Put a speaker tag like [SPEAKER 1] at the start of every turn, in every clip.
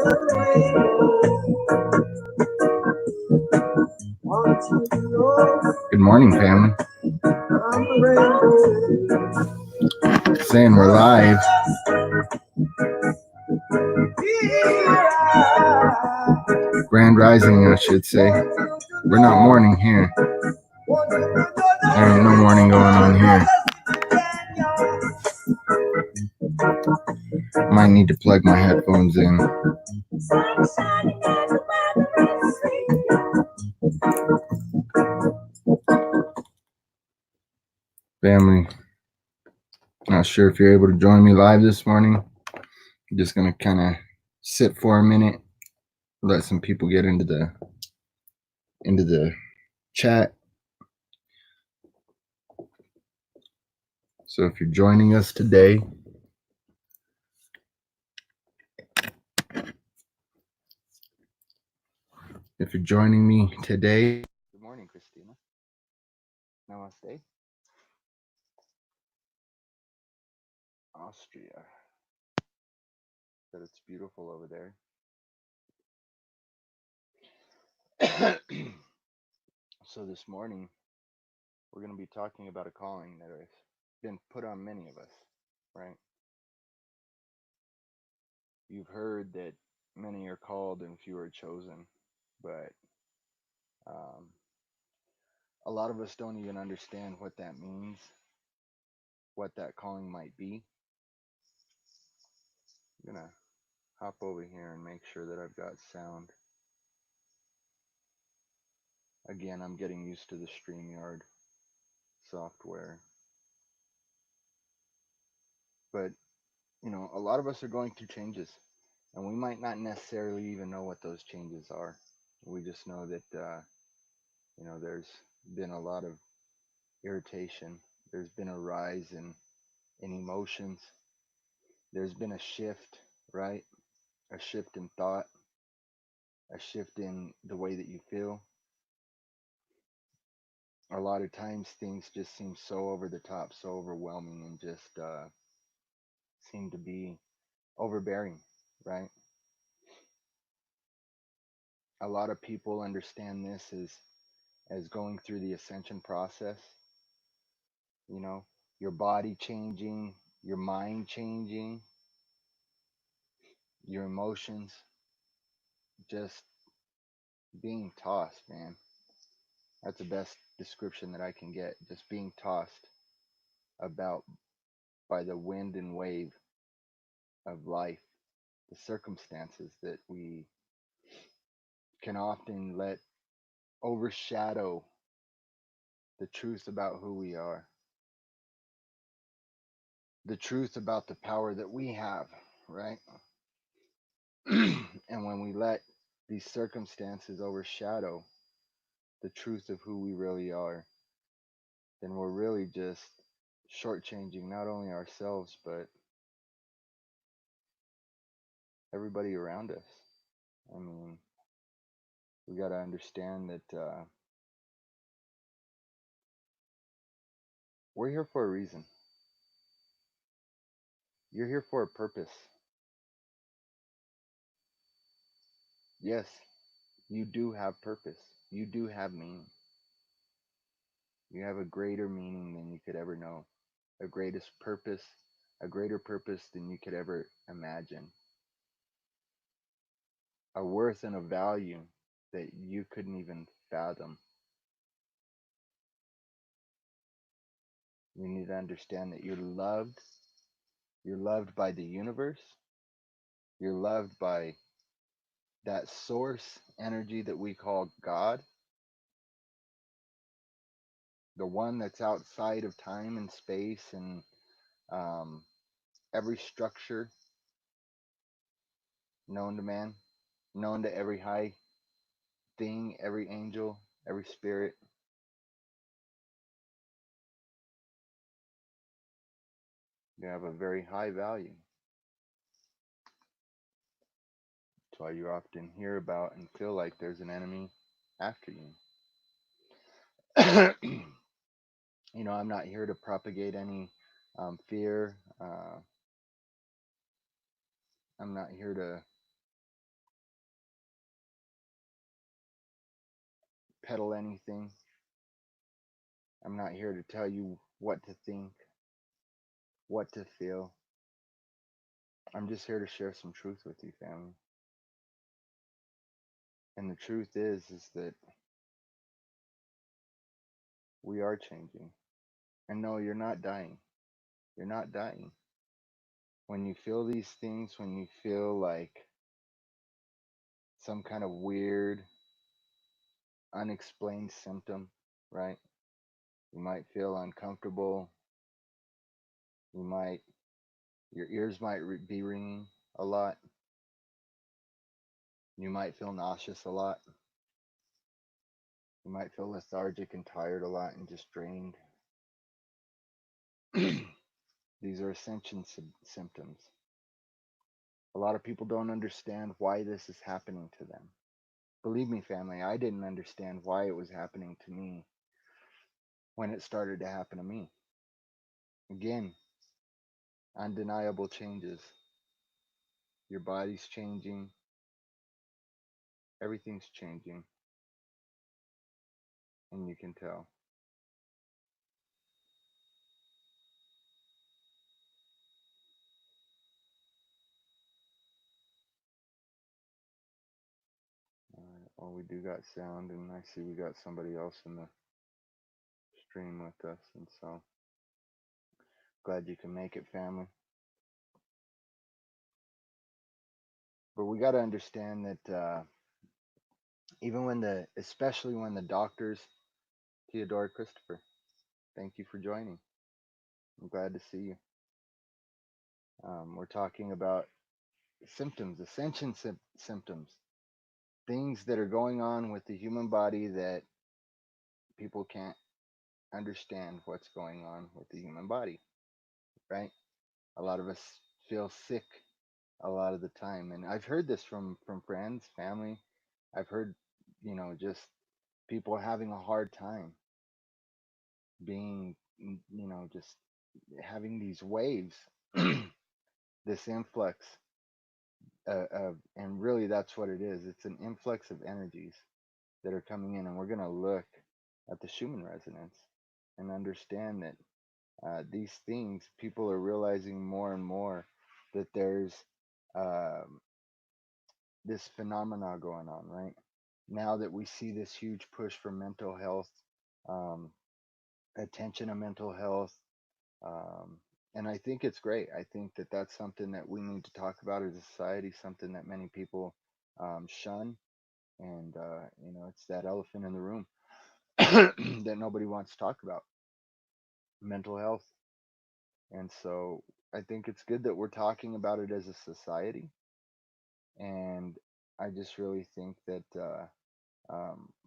[SPEAKER 1] Good morning, family. Saying we're live. Grand rising, I should say. We're not morning here. There ain't no morning going on here. Might need to plug my headphones in. Family, not sure if you're able to join me live this morning. I'm just gonna kind of sit for a minute, let some people get into the chat. So if you're joining us today, good morning, Christina. Namaste. Austria. But it's beautiful over there. So this morning, we're going to be talking about a calling that has been put on many of us, right? You've heard that many are called and few are chosen, but a lot of us don't even understand what that means, what that calling might be. I'm going to hop over here and make sure that I've got sound. Again, I'm getting used to the StreamYard software. But, a lot of us are going through changes, and we might not necessarily even know what those changes are. We just know that, there's been a lot of irritation. There's been a rise in emotions. There's been a shift, right? A shift in thought, a shift in the way that you feel. A lot of times things just seem so over the top, so overwhelming, and just seem to be overbearing, right? A lot of people understand this as going through the ascension process. Your body changing, your mind changing, your emotions just being tossed, man. That's the best description that I can get. Just being tossed about by the wind and wave of life, the circumstances that we can often let overshadow the truth about who we are, the truth about the power that we have, right? And when we let these circumstances overshadow the truth of who we really are, then we're really just shortchanging not only ourselves, but everybody around us. I mean, we got to understand that we're here for a reason. You're here for a purpose. Yes, you do have purpose. You do have meaning. You have a greater meaning than you could ever know, a greater purpose than you could ever imagine, a worth and a value that you couldn't even fathom. You need to understand that you're loved. You're loved by the universe. You're loved by that source energy that we call God, the one that's outside of time and space and every structure known to man, known to every high thing, every angel, every spirit. You have a very high value. That's why you often hear about and feel like there's an enemy after you. I'm not here to propagate any fear. I'm not here to peddle anything. I'm not here to tell you what to think, what to feel. I'm just here to share some truth with you, family. And the truth is that we are changing. And no, you're not dying. You're not dying. When you feel these things, when you feel like some kind of weird, unexplained symptom, right? You might feel uncomfortable. You might, your ears might be ringing a lot. You might feel nauseous a lot. You might feel lethargic and tired a lot and just drained. These are ascension symptoms. A lot of people don't understand why this is happening to them. Believe me, family, I didn't understand why it was happening to me when it started to happen to me. Again, undeniable changes. Your body's changing. Everything's changing. And you can tell. Alright, well, we do got sound, and I see we got somebody else in the stream with us, and so glad you can make it, family. But we got to understand that even especially when the doctors, Theodore Christopher, thank you for joining. I'm glad to see you. We're talking about symptoms, ascension symptoms, things that are going on with the human body that people can't understand what's going on with the human body, right? A lot of us feel sick a lot of the time, and I've heard this from friends, family. I've heard, just people having a hard time being, just having these waves, this influx and really that's what it is. It's an influx of energies that are coming in, and we're going to look at the Schuman resonance and understand that these things, people are realizing more and more that there's um, this phenomena going on, right? Now that we see this huge push for mental health, um, attention to mental health, um, and I think it's great. I think that that's something that we need to talk about as a society, something that many people shun. And, it's that elephant in the room that nobody wants to talk about, mental health. And so I think it's good that we're talking about it as a society. And I just really think that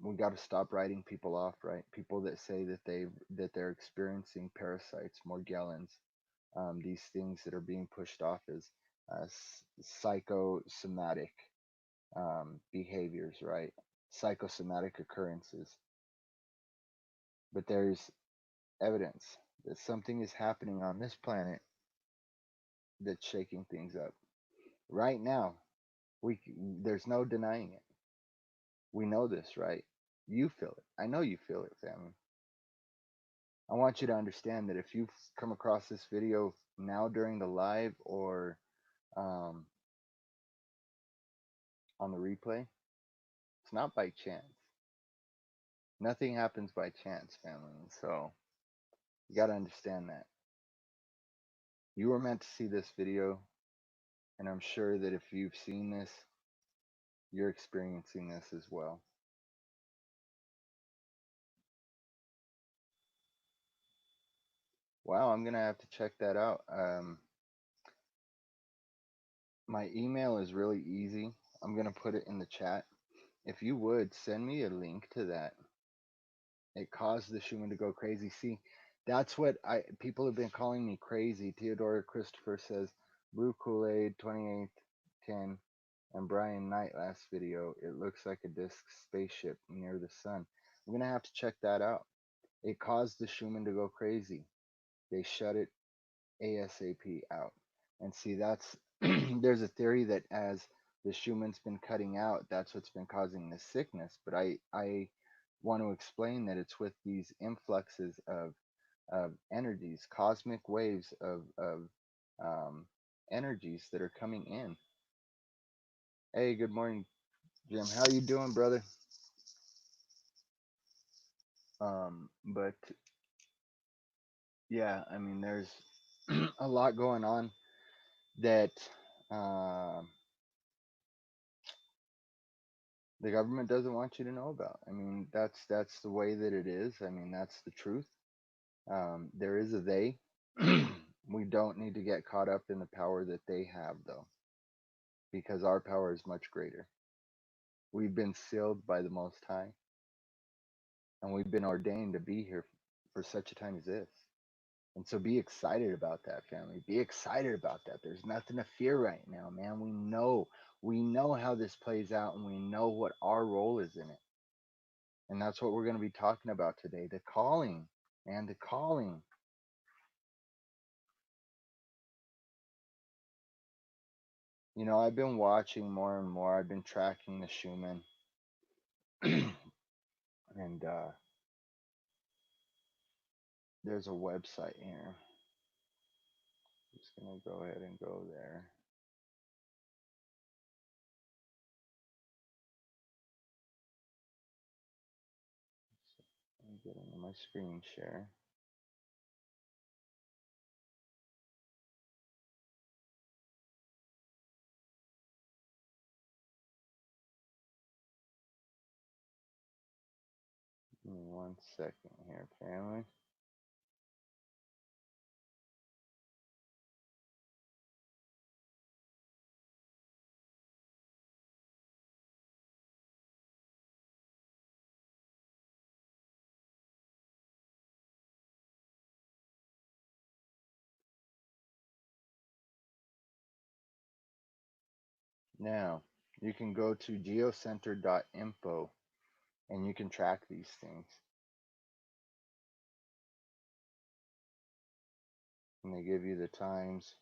[SPEAKER 1] we got to stop writing people off, right? People that say that they're experiencing parasites, Morgellons, these things that are being pushed off as psychosomatic behaviors, right? Psychosomatic occurrences. But there's evidence that something is happening on this planet that's shaking things up. Right now, we there's no denying it. We know this, right? You feel it. I know you feel it, family. I want you to understand that if you've come across this video now during the live or um, on the replay, it's not by chance. Nothing happens by chance, family. And so you got to understand that. You were meant to see this video, and I'm sure that if you've seen this, you're experiencing this as well. Wow, I'm gonna have to check that out. My email is really easy. I'm gonna put it in the chat. If you would send me a link to that, it caused the Schumann to go crazy. See, that's what people have been calling me crazy. Theodore Christopher says Blue Kool-Aid 2810 and Brian Knight last video. It looks like a disk spaceship near the sun. I'm gonna have to check that out. It caused the Schumann to go crazy. They shut it ASAP out. And see, that's there's a theory that as the Schumann's been cutting out, that's what's been causing the sickness. But I want to explain that it's with these influxes of energies, cosmic waves of energies that are coming in. Hey, good morning, Jim. How you doing, brother? But yeah, I mean, there's a lot going on that uh, the government doesn't want you to know about. I mean, that's the way that it is. I mean, that's the truth. There is a they. We don't need to get caught up in the power that they have, though, because our power is much greater. We've been sealed by the Most High, and we've been ordained to be here for such a time as this. And so be excited about that, family. Be excited about that. There's nothing to fear right now, man. We know how this plays out, and we know what our role is in it. And that's what we're going to be talking about today. The calling, man, the calling. You know, I've been watching more and more. I've been tracking the Schuman. And there's a website here. I'm just going to go ahead and go there. Let me get into my screen share. Give me 1 second here, family. Now, you can go to Geocentric.info and you can track these things. And they give you the times,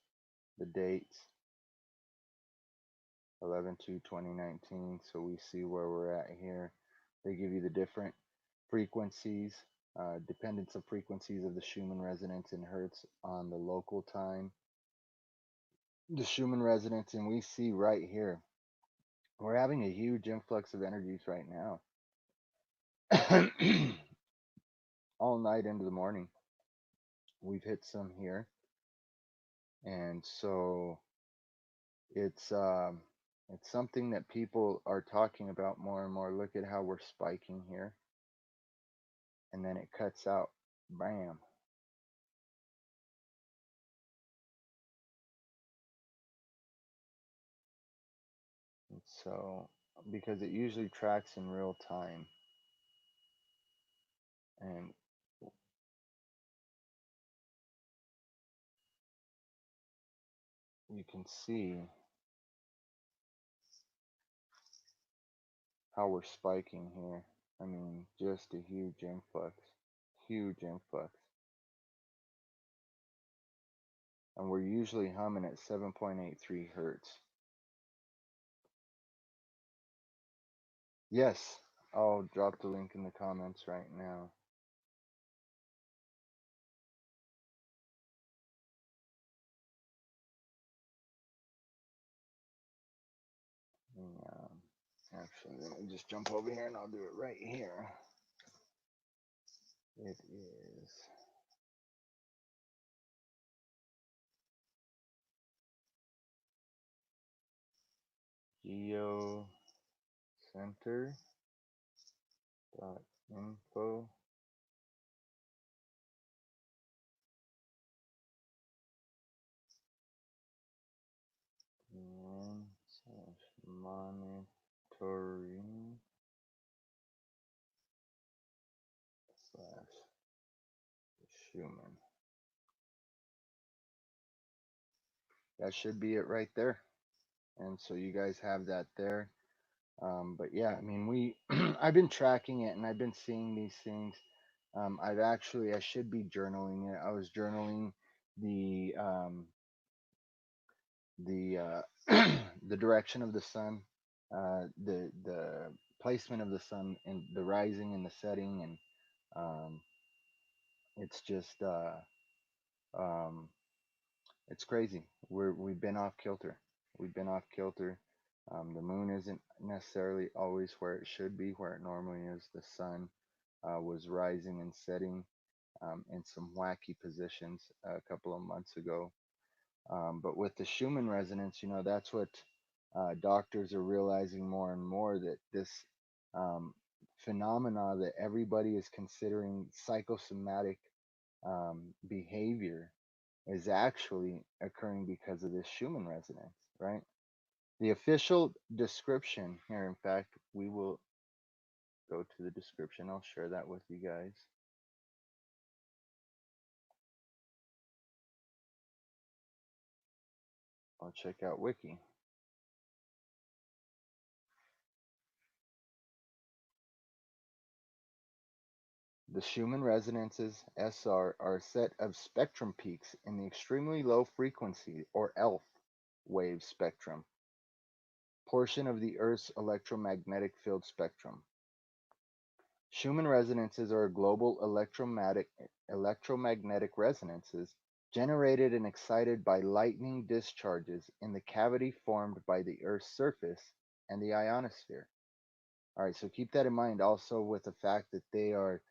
[SPEAKER 1] the dates, 11/2/2019. So we see where we're at here. They give you the different frequencies, dependence of frequencies of the Schumann resonance in hertz on the local time. The Schumann resonance, and we see right here, we're having a huge influx of energies right now. All night into the morning. We've hit some here. And so it's something that people are talking about more and more. Look at how we're spiking here. And then it cuts out. Bam. And so because it usually tracks in real time. And you can see how we're spiking here. I mean, just a huge influx. Huge influx. And we're usually humming at 7.83 hertz. Yes, I'll drop the link in the comments right now. Actually, let me just jump over here and I'll do it right here. It is Geocentric.info. And monitoring / Schuman. That should be it right there. And so you guys have that there. But yeah, I mean, I've been tracking it and I've been seeing these things. I should be journaling it. I was journaling the the the direction of the sun, the placement of the sun and the rising and the setting, and um, it's just um, it's crazy. We've been off kilter. We've been off kilter. The moon isn't necessarily always where it should be, where it normally is. The sun was rising and setting in some wacky positions a couple of months ago. But with the Schuman resonance, that's what doctors are realizing more and more, that this um, phenomena that everybody is considering psychosomatic behavior is actually occurring because of this Schumann resonance, right? The official description here, in fact, we will go to the description. I'll share that with you guys. I'll check out Wiki. The Schumann resonances SR are a set of spectrum peaks in the extremely low frequency or ELF wave spectrum portion of the Earth's electromagnetic field spectrum. Schumann resonances are global electromagnetic resonances generated and excited by lightning discharges in the cavity formed by the Earth's surface and the ionosphere. All right, so keep that in mind also with the fact that they are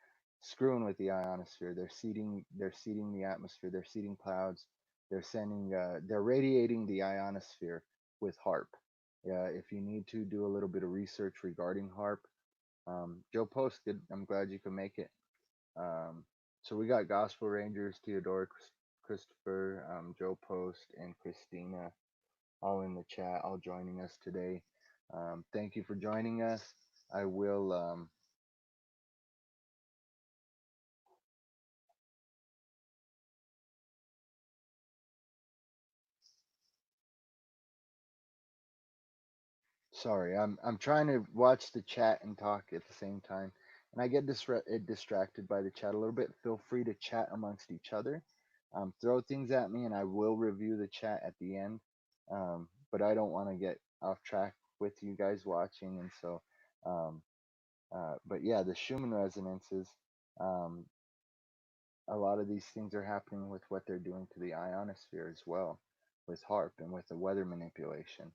[SPEAKER 1] screwing with the ionosphere. They're seeding the atmosphere, they're seeding clouds, they're radiating the ionosphere with HARP. If you need to do a little bit of research regarding HARP, Joe posted. I'm glad you could make it. Um, so we got Gospel Rangers, Theodore, Christopher, Joe Post, and Christina all in the chat, all joining us today. Thank you for joining us. I will. Sorry, I'm trying to watch the chat and talk at the same time, and I get distracted by the chat a little bit. Feel free to chat amongst each other. Throw things at me, and I will review the chat at the end. But I don't want to get off track with you guys watching, and so. Um, but yeah, the Schumann resonances. Um, a lot of these things are happening with what they're doing to the ionosphere as well, with HARP and with the weather manipulation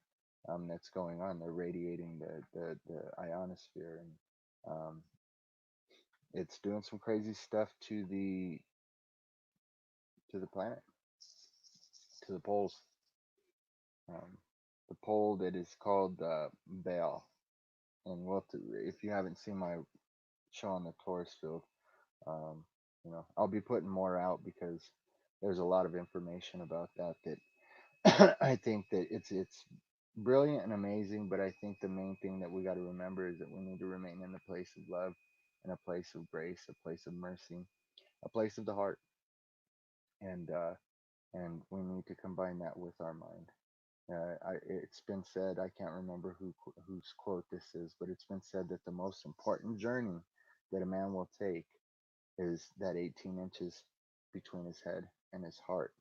[SPEAKER 1] that's going on. They're radiating the ionosphere, and it's doing some crazy stuff to the planet, to the poles. Um, the pole that is called Baal, and if you haven't seen my show on the Taurus field, um, I'll be putting more out because there's a lot of information about that I think that it's brilliant and amazing, but I think the main thing that we got to remember is that we need to remain in a place of love, in a place of grace, a place of mercy, a place of the heart, and we need to combine that with our mind. It's been said, I can't remember whose quote this is, but it's been said that the most important journey that a man will take is that 18 inches between his head and his heart.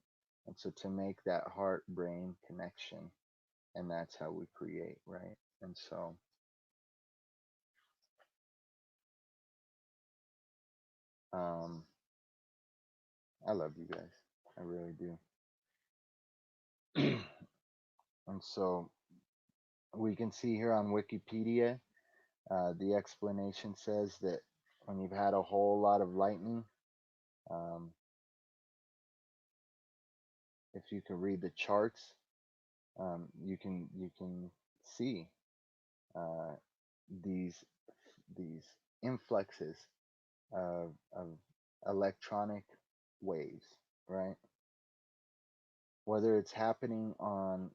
[SPEAKER 1] And so to make that heart brain connection, and that's how we create, right? And so um I love you guys, I really do. And so we can see here on Wikipedia, the explanation says that when you've had a whole lot of lightning, um, if you can read the charts, you can see uh, these these influxes of electronic waves, right? Whether it's happening on,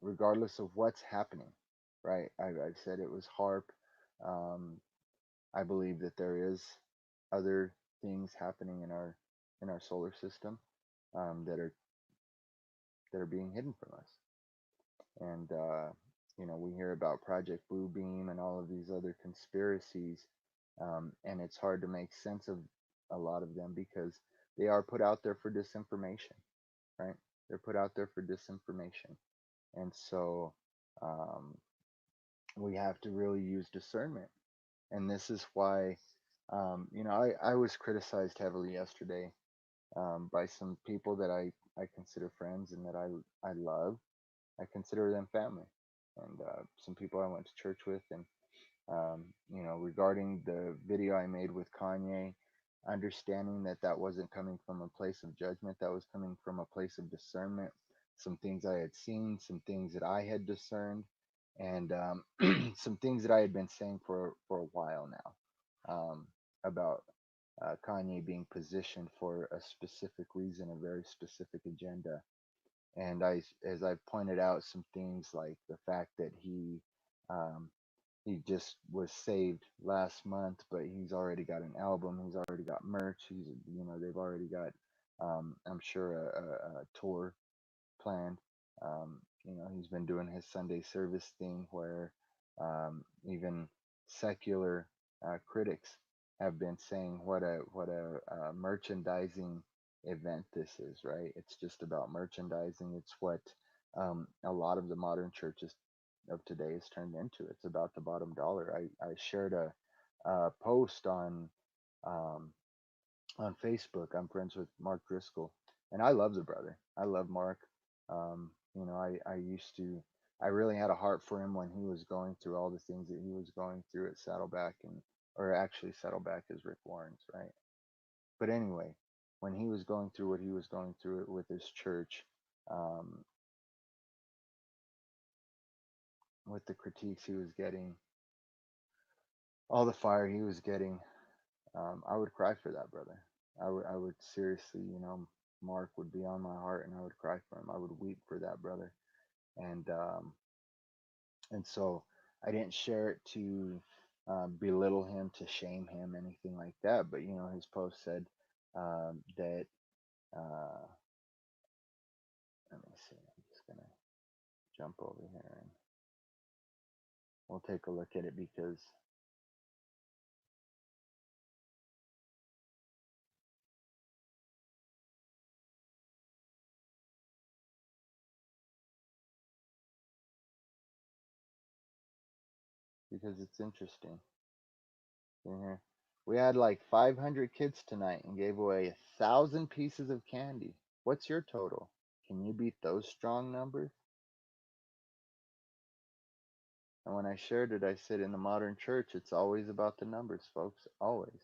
[SPEAKER 1] regardless of what's happening, right? I said it was HARP. Um, I believe that there is other things happening in our solar system that are being hidden from us, and we hear about Project Blue Beam and all of these other conspiracies, and it's hard to make sense of a lot of them because they are put out there for disinformation, right? They're put out there for disinformation, and so um, we have to really use discernment. And this is why, I was criticized heavily yesterday by some people that I consider friends and that I love. I consider them family. And some people I went to church with, and regarding the video I made with Kanye, understanding that that wasn't coming from a place of judgment, that was coming from a place of discernment, some things I had seen, some things that I had discerned, and some things that I had been saying for a while now, about Kanye being positioned for a specific reason, a very specific agenda. And as I pointed out, some things like the fact that um, he just was saved last month, but he's already got an album. He's already got merch. They've already got, I'm sure, a tour planned. He's been doing his Sunday service thing where even secular critics have been saying what a merchandising event this is, right? It's just about merchandising. It's what a lot of the modern churches of today is turned into. It's about the bottom dollar. I shared a post um, on Facebook. I'm friends with Mark Driscoll, and I love the brother. I love Mark. I used to. I really had a heart for him when he was going through all the things that he was going through at Saddleback, or actually Saddleback is Rick Warren's, right? But anyway, when he was going through what he was going through with his church, um, with the critiques he was getting, all the fire he was getting, I would cry for that brother. I would seriously, Mark would be on my heart, and I would cry for him. I would weep for that brother, and so I didn't share it to belittle him, to shame him, anything like that. But his post said that. Uh, Let me see. I'm just gonna jump over here and we'll take a look at it because it's interesting. See here. We had like 500 kids tonight and gave away 1,000 pieces of candy. What's your total? Can you beat those strong numbers? And when I shared it, I said in the modern church, it's always about the numbers, folks. Always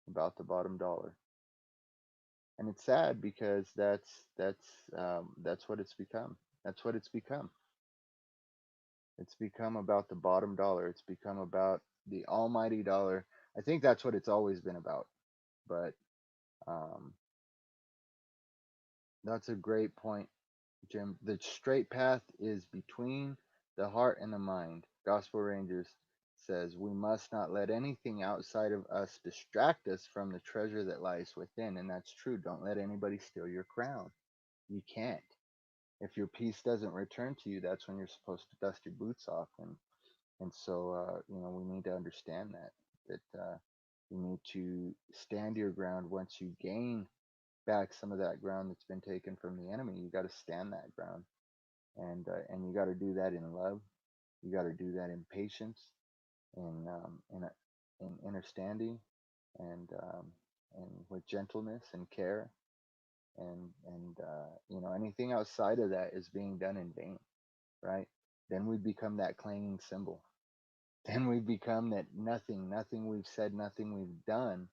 [SPEAKER 1] about the bottom dollar. And it's sad because that's what it's become. That's what it's become. It's become about the bottom dollar. It's become about the almighty dollar. I think that's what it's always been about. But um, that's a great point, Jim. The straight path is between the heart and the mind. Gospel Rangers says we must not let anything outside of us distract us from the treasure that lies within. And that's true. Don't let anybody steal your crown. You can't. If your peace doesn't return to you, that's when you're supposed to dust your boots off. And so, we need to understand that you need to stand your ground. Once you gain back some of that ground that's been taken from the enemy, you got to stand that ground, and you got to do that in love. You got to do that in patience, in understanding, and with gentleness and care, and anything outside of that is being done in vain, right? Then we become that clanging cymbal. Then we become that nothing we've said, nothing we've done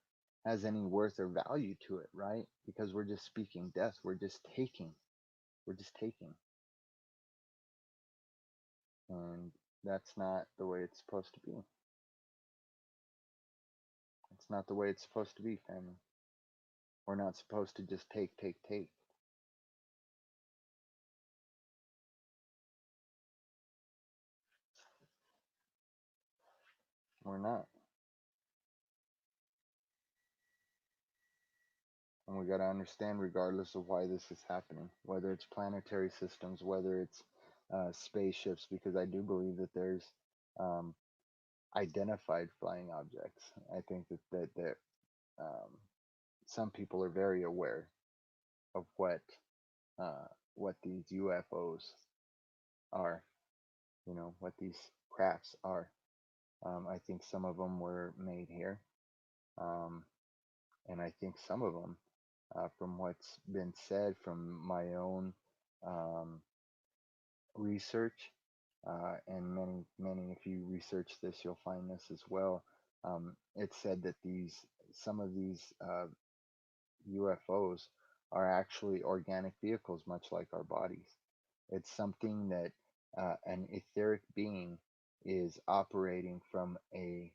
[SPEAKER 1] has any worth or value to it, right? Because we're just speaking death. We're just taking. We're just taking. And that's not the way it's supposed to be. It's not the way it's supposed to be, family. We're not supposed to just take, take, take. We're not. And we got to understand, regardless of why this is happening, whether it's planetary systems, whether it's spaceships, because I do believe that there's um, identified flying objects. I think that um, some people are very aware of uh, what these UFOs are. what these crafts are. I think some of them were made here, um, and I think some of them, from what's been said from my own um, research, and many, if you research this, you'll find this as well. It said that some of these UFOs are actually organic vehicles, much like our bodies. It's something that an etheric being is operating from a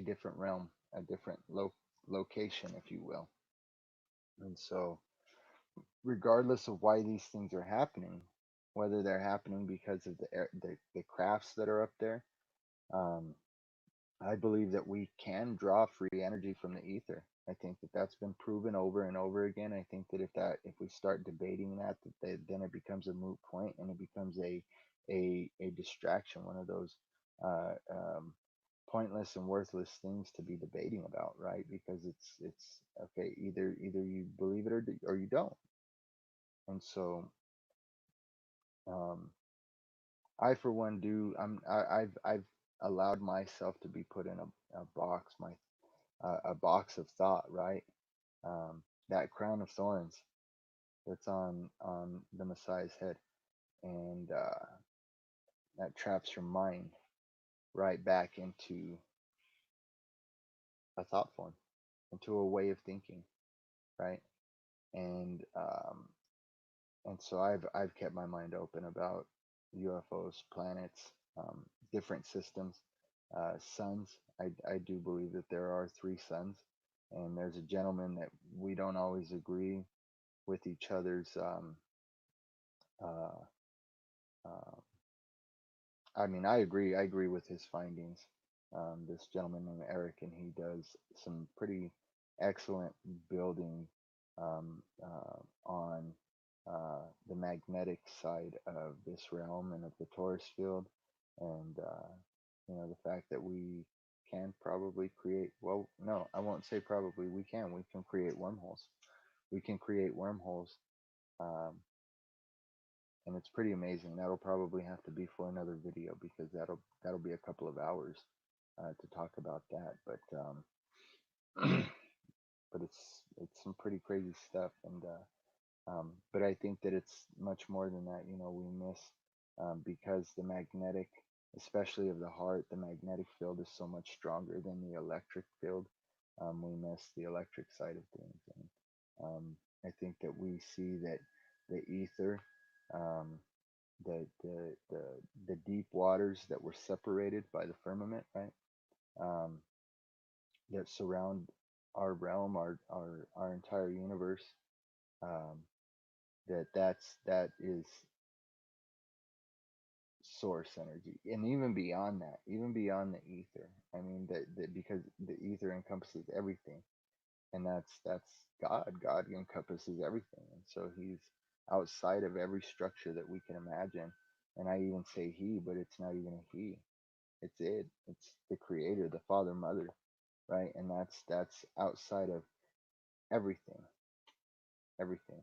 [SPEAKER 1] different realm, a different location, if you will. And so, regardless of why these things are happening, whether they're happening because of the crafts that are up there, um, I believe that we can draw free energy from the ether. I think that that's been proven over and over again. I think that if we start debating then it becomes a moot point, and it becomes a distraction, one of those uh, um, pointless and worthless things to be debating about, right? Because it's okay, either you believe it or you don't. And so, um, I for one do. I've allowed myself to be put in a box, a box of thought, right? That crown of thorns that's on the Messiah's head, and that traps your mind right back into a thought form, into a way of thinking, right? And so I've kept my mind open about UFOs, planets, different systems, suns. I do believe that there are three suns, and there's a gentleman that we don't always agree with each other's. Uh, uh, I mean, I agree. I agree with his findings. This gentleman named Eric, and he does some pretty excellent building on the magnetic side of this realm and of the Taurus field, and the fact that we can probably create. Well, no, I won't say probably. We can. We can create wormholes. We can create wormholes. Um, and it's pretty amazing. That'll probably have to be for another video, because that'll be a couple of hours to talk about that. But it's some pretty crazy stuff, and but I think that it's much more than that. We miss, because the magnetic, especially of the heart, the magnetic field is so much stronger than the electric field. We miss the electric side of things, and I think that we see that the ether. Um, the the deep waters that were separated by the firmament, right? Um, that surround our realm, our entire universe. Um, that is source energy, and even beyond the ether. I mean that because the ether encompasses everything, and that's God. God encompasses everything, and so He's outside of every structure that we can imagine. And I even say He, but it's not even a He. It's it. It's the Creator, the Father, Mother, right? And that's outside of everything, everything,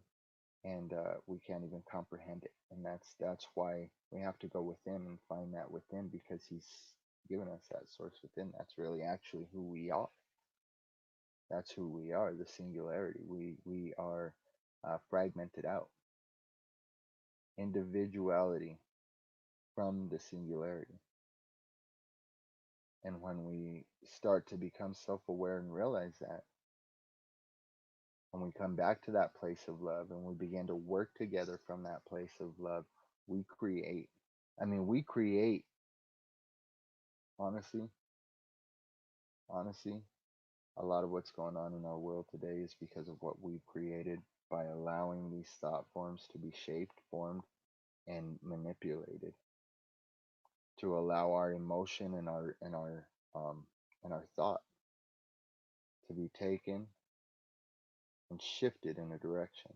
[SPEAKER 1] and we can't even comprehend it. And that's why we have to go within and find that within, because He's given us that source within. That's really actually who we are. That's who we are. The singularity. We are fragmented out. Individuality from the singularity. And when we start to become self-aware and realize that, and we come back to that place of love, and we begin to work together from that place of love, we create. I mean, we create, honestly, honestly, a lot of what's going on in our world today is because of what we've created by allowing these thought forms to be shaped, formed, and manipulated, to allow our emotion um and our thought to be taken and shifted in a direction,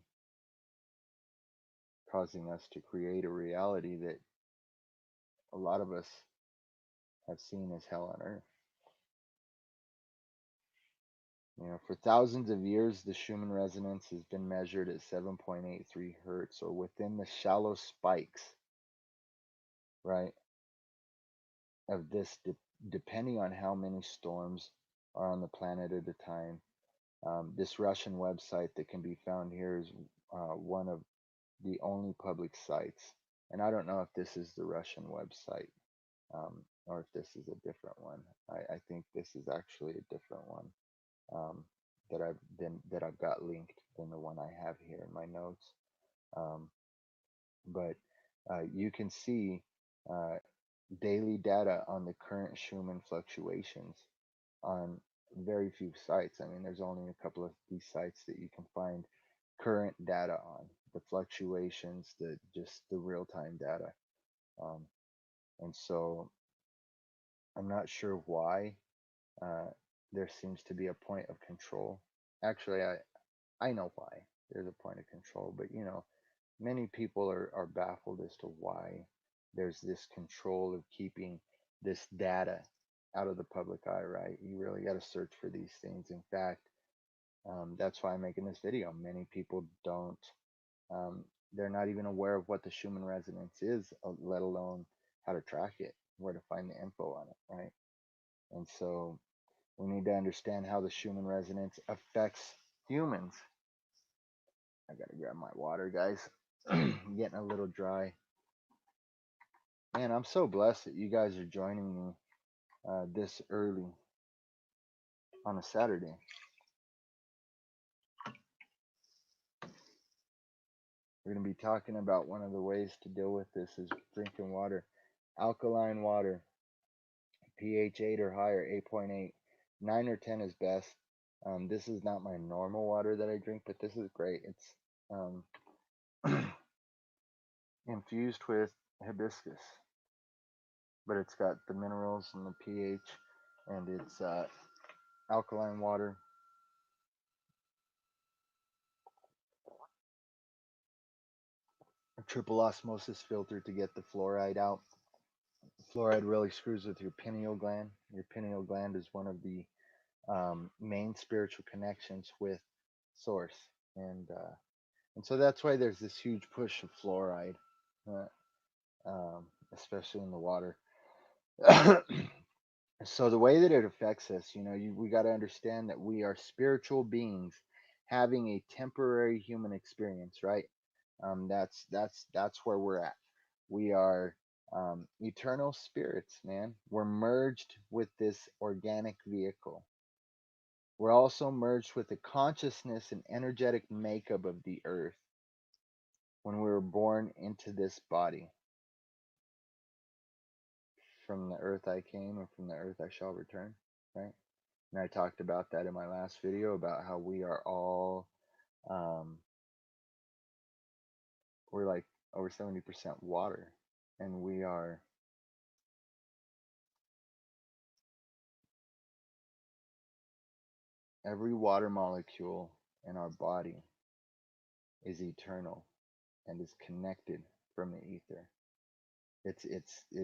[SPEAKER 1] causing us to create a reality that a lot of us have seen as hell on earth. For thousands of years, the Schumann resonance has been measured at 7.83 hertz, or within the shallow spikes right? Of this, depending on how many storms are on the planet at a time. This Russian website that can be found here is one of the only public sites. And I don't know if this is the Russian website, or if this is a different one. I think this is actually a different one, um, that I've got linked than the one I have here in my notes. Um, but you can see uh, daily data on the current Schuman fluctuations on very few sites. I mean, there's only a couple of these sites that you can find current data on the fluctuations, the just the real time data. Um, and so I'm not sure why uh, there seems to be a point of control. Actually, I know why there's a point of control, but many people are baffled as to why there's this control of keeping this data out of the public eye, right? You really got to search for these things. In fact, that's why I'm making this video. Many people don't, um, they're not even aware of what the Schumann resonance is, let alone how to track it, where to find the info on it, right? And so we need to understand how the Schumann resonance affects humans. I gotta grab my water, guys. Getting a little dry. Man, I'm so blessed that you guys are joining me this early on a Saturday. We're going to be talking about one of the ways to deal with this is drinking water. Alkaline water, pH 8 or higher, 8.8. 9 or 10 is best. This is not my normal water that I drink, but this is great. It's infused with hibiscus, but it's got the minerals and the pH, and it's alkaline water. A triple osmosis filter to get the fluoride out. Fluoride really screws with your pineal gland. Your pineal gland is one of the main spiritual connections with source, and so that's why there's this huge push of fluoride, uh, especially in the water. So the way that it affects us, we got to understand that we are spiritual beings having a temporary human experience, right? That's where we're at. We are eternal spirits, man. We're merged with this organic vehicle. We're also merged with the consciousness and energetic makeup of the earth when we were born into this body. From the earth I came, and from the earth I shall return, right? And I talked about that in my last video about how we are all, um, we're like over 70% water, and we are every water molecule in our body is eternal and is connected from the ether. It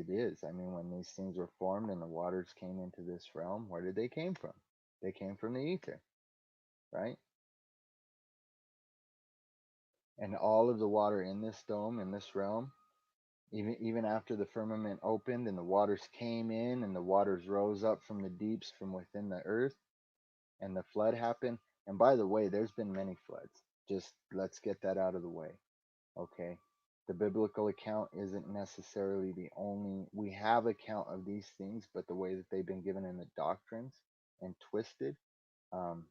[SPEAKER 1] is. I mean, when these things were formed and the waters came into this realm, where did they came from? They came from the ether, right? And all of the water in this dome, in this realm, even after the firmament opened and the waters came in and the waters rose up from the deeps from within the earth and the flood happened. And by the way, there's been many floods. Just let's get that out of the way. Okay. The biblical account isn't necessarily the only, we have account of these things, but the way that they've been given in the doctrines and twisted, um,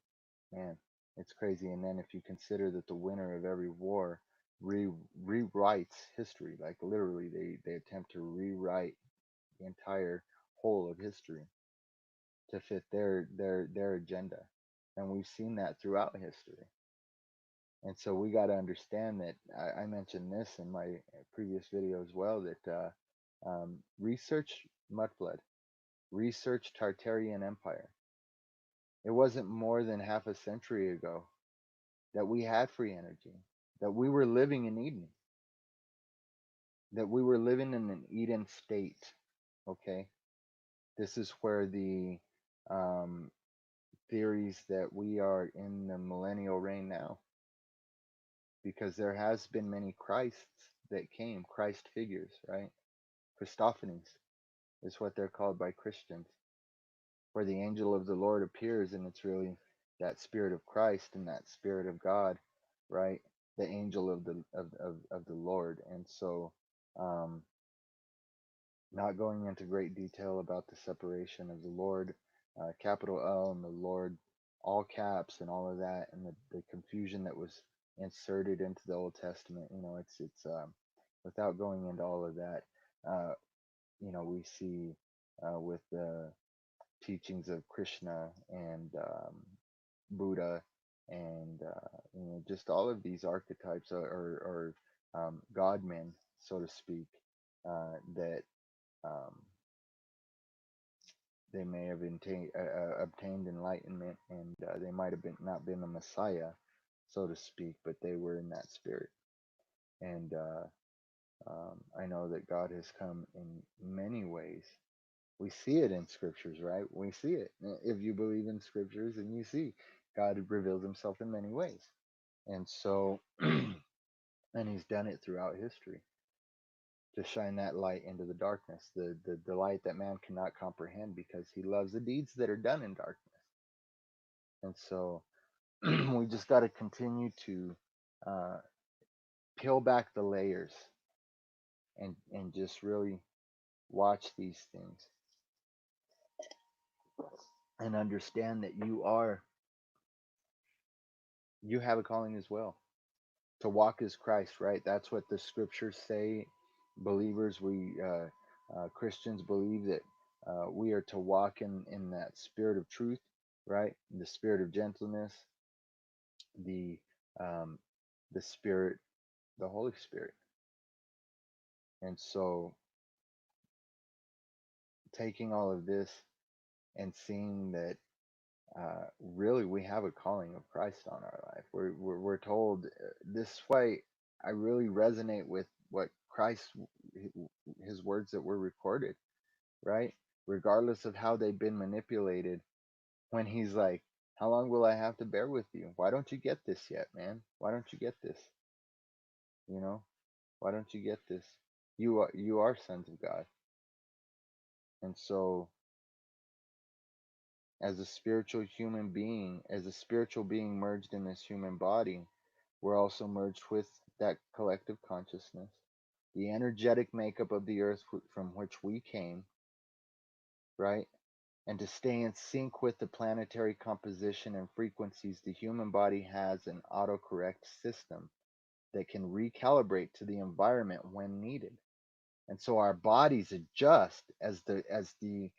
[SPEAKER 1] man, it's crazy. And then if you consider that the winner of every war rewrites history, like literally they attempt to rewrite the entire whole of history to fit their agenda. And we've seen that throughout history. And so we got to understand that I mentioned this in my previous video as well, that research Mudflood, research Tartarian Empire. It wasn't more than half a century ago that we had free energy, that we were living in Eden, that we were living in an Eden state. Okay, this is where the um, theories that we are in the millennial reign now, because there has been many Christs that came, Christ figures, right? Christophanies is what they're called by Christians, where the angel of the Lord appears, and it's really that spirit of Christ and that spirit of God, right? The angel of the Lord. And so, um, not going into great detail about the separation of the Lord, capital L, and the Lord, all caps, and all of that, and the confusion that was inserted into the Old Testament. It's without going into all of that. Uh, we see with the teachings of Krishna and Buddha, and just all of these archetypes or God men, so to speak, that um, they may have obtained enlightenment, and they might have been not been the Messiah, so to speak, but they were in that spirit. And I know that God has come in many ways. We see it in scriptures, right? We see it. If you believe in scriptures, and you see God reveals himself in many ways. And so, and he's done it throughout history to shine that light into the darkness, the light that man cannot comprehend, because he loves the deeds that are done in darkness. And so we just got to continue to uh, peel back the layers, and just really watch these things and understand that you have a calling as well, to walk as Christ, right? That's what the scriptures say. Believers, we Christians believe that we are to walk in that spirit of truth, right? The spirit of gentleness, the um, the spirit, the Holy Spirit. And so, taking all of this and seeing that really we have a calling of Christ on our life. We're told this is why I really resonate with what Christ, his words that were recorded, right? Regardless of how they've been manipulated, when he's like, "How long will I have to bear with you? Why don't you get this yet, man? Why don't you get this? You know, why don't you get this? You are sons of God." And so, as a spiritual human being, as a spiritual being merged in this human body, we're also merged with that collective consciousness, the energetic makeup of the earth from which we came, right? And to stay in sync with the planetary composition and frequencies, the human body has an autocorrect system that can recalibrate to the environment when needed. And so our bodies adjust as the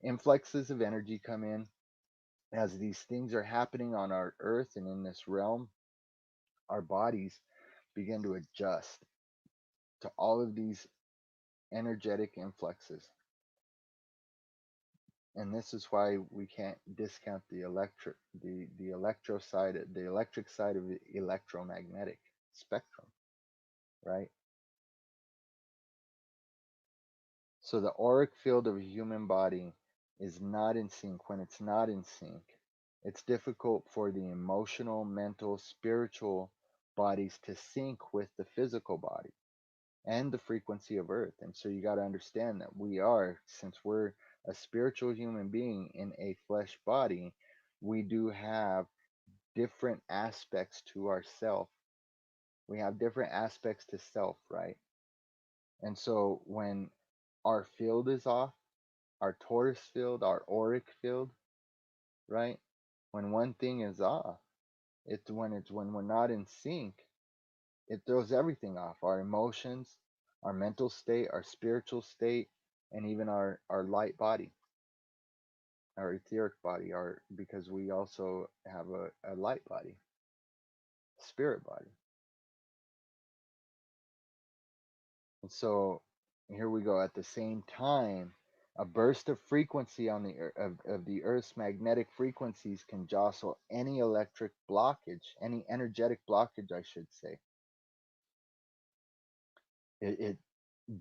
[SPEAKER 1] influxes of energy come in, as these things are happening on our earth and in this realm. Our bodies begin to adjust to all of these energetic influxes. And this is why we can't discount the electric side of the electromagnetic spectrum, right? So the auric field of a human body is not in sync. When it's not in sync, it's difficult for the emotional, mental, spiritual bodies to sync with the physical body and the frequency of earth. And so you got to understand that since we're a spiritual human being in a flesh body, we do have different aspects to ourself. We have different aspects to self, right? And so when our field is off, our torus field, our auric field, right? When one thing is off, it's when we're not in sync, it throws everything off: our emotions, our mental state, our spiritual state, and even our light body, our etheric body, our because we also have a light body, spirit body. And so here we go. At the same time, a burst of frequency on of the Earth's magnetic frequencies can jostle any electric blockage, any energetic blockage, I should say. It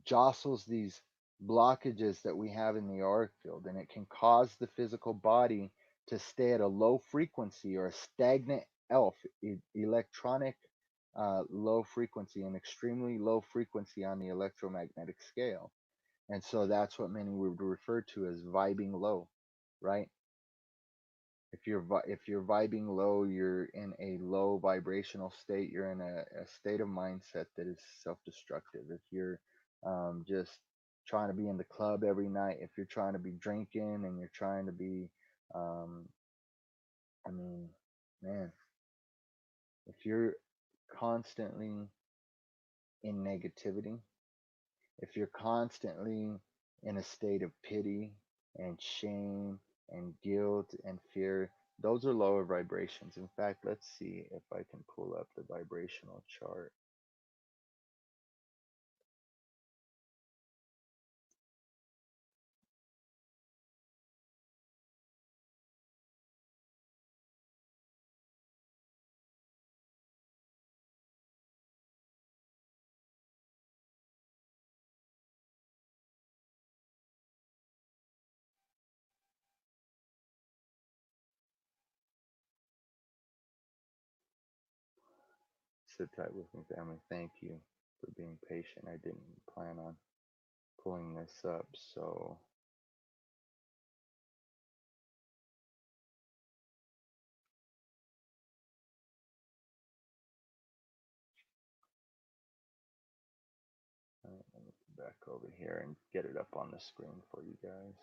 [SPEAKER 1] jostles these blockages that we have in the auric field, and it can cause the physical body to stay at a low frequency, or a stagnant electronic low frequency, an extremely low frequency on the electromagnetic scale. And so that's what many would refer to as vibing low, right? If you're vibing low, you're in a low vibrational state. You're in a state of mindset that is self-destructive. If you're just trying to be in the club every night, if you're trying to be drinking and you're trying to be, um, I mean, man, if you're constantly in negativity, if you're constantly in a state of pity and shame and guilt and fear, those are lower vibrations. In fact, let's see if I can pull up the vibrational chart. Sit tight with me, family. Thank you for being patient. I didn't plan on pulling this up, so let me get back over here and get it up on the screen for you guys.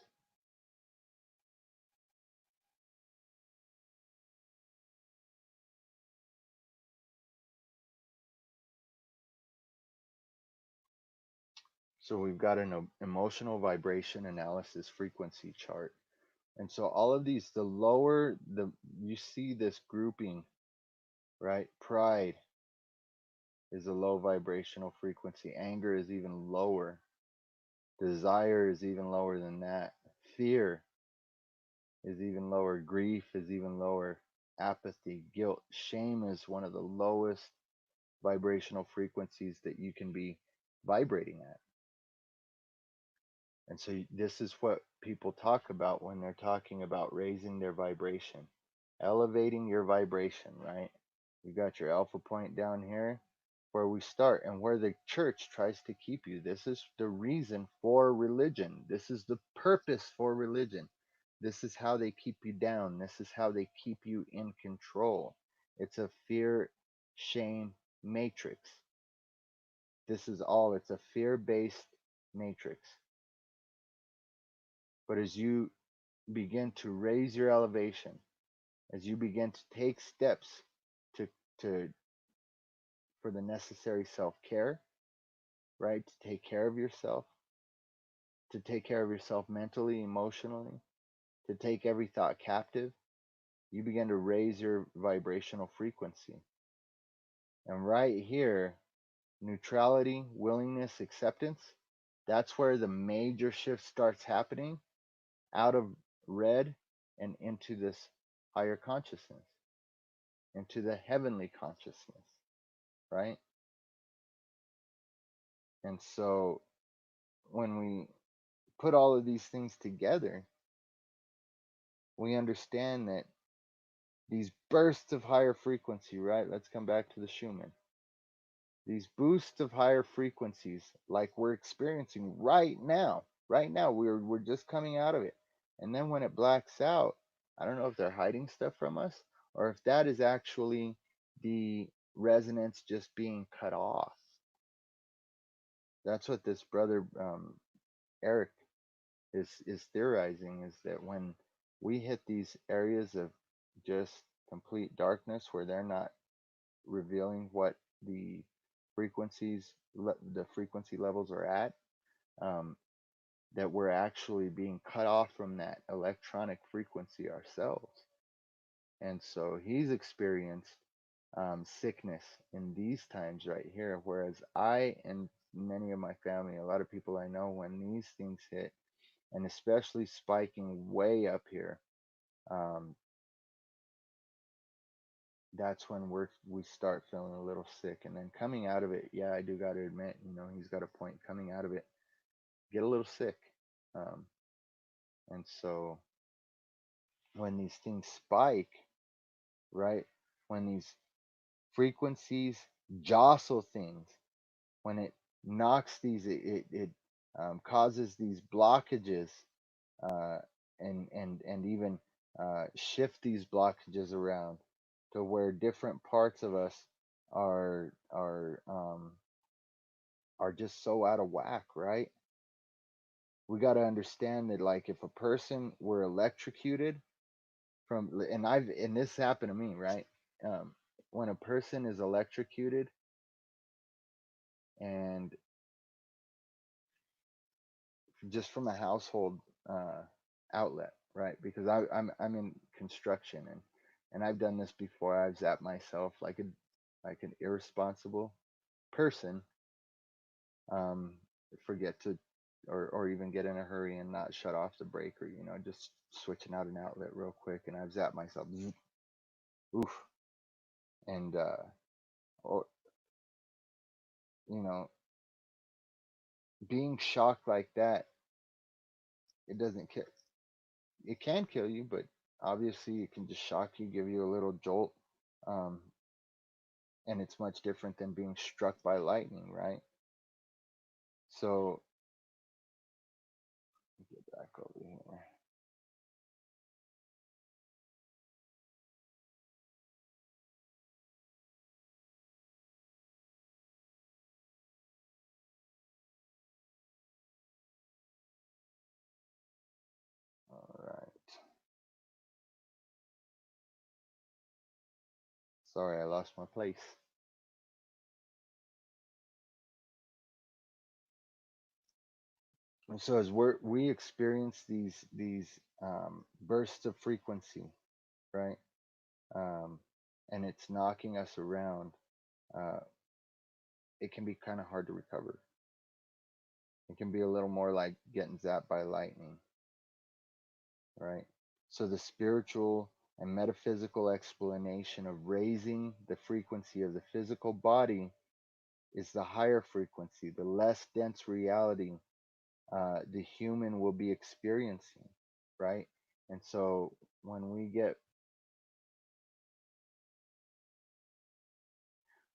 [SPEAKER 1] So we've got an emotional vibration analysis frequency chart. And so all of these, the lower the you see this grouping, right? Pride is a low vibrational frequency. Anger is even lower. Desire is even lower than that. Fear is even lower. Grief is even lower. Apathy, guilt, shame is one of the lowest vibrational frequencies that you can be vibrating at. And so this is what people talk about when they're talking about raising their vibration, elevating your vibration, right? You got your alpha point down here where we start and where the church tries to keep you. This is the reason for religion. This is the purpose for religion. This is how they keep you down. This is how they keep you in control. It's a fear, shame matrix. This is all, it's a fear based matrix. But as you begin to raise your elevation, as you begin to take steps to to for the necessary self-care, right? To take care of yourself, to take care of yourself mentally, emotionally, to take every thought captive, you begin to raise your vibrational frequency. And right here, neutrality, willingness, acceptance, that's where the major shift starts happening out of red and into this higher consciousness, into the heavenly consciousness, right? And so when we put all of these things together, we understand that these bursts of higher frequency, right? Let's come back to the Schuman. These boosts of higher frequencies, like we're experiencing right now, we're just coming out of it. And then when it blacks out, I don't know if they're hiding stuff from us or if that is actually the resonance just being cut off. That's what this brother Eric is theorizing, is that when we hit these areas of just complete darkness where they're not revealing what the the frequency levels are at, um, that we're actually being cut off from that electronic frequency ourselves. And so he's experienced sickness in these times right here, whereas I and many of my family, a lot of people I know, when these things hit, and especially spiking way up here, um, that's when we start feeling a little sick. And then coming out of it, yeah, I do got to admit, he's got a point. Coming out of it, get a little sick, um, and so when these things spike, right, when these frequencies jostle things, when it knocks these, it causes these blockages, uh, and even shift these blockages around to where different parts of us are just so out of whack, right? We got to understand that, like, if a person were electrocuted and this happened to me, right? um, when a person is electrocuted and just from a household uh, outlet, right? Because I'm in construction, and I've done this before. I've zapped myself like an irresponsible person. Um, Forget to or even get in a hurry and not shut off the breaker. Just switching out an outlet real quick, and I've zapped myself. Oof, and or you know, being shocked like that, it doesn't kill. It can kill you, but obviously it can just shock you, give you a little jolt. Um, and it's much different than being struck by lightning, right? So get back over here. All right. Sorry, I lost my place. And so as we experience these bursts of frequency, right? Um, and it's knocking us around. Uh, it can be kind of hard to recover. It can be a little more like getting zapped by lightning, right? So the spiritual and metaphysical explanation of raising the frequency of the physical body is the higher frequency, the less dense reality the human will be experiencing, right? And so when we get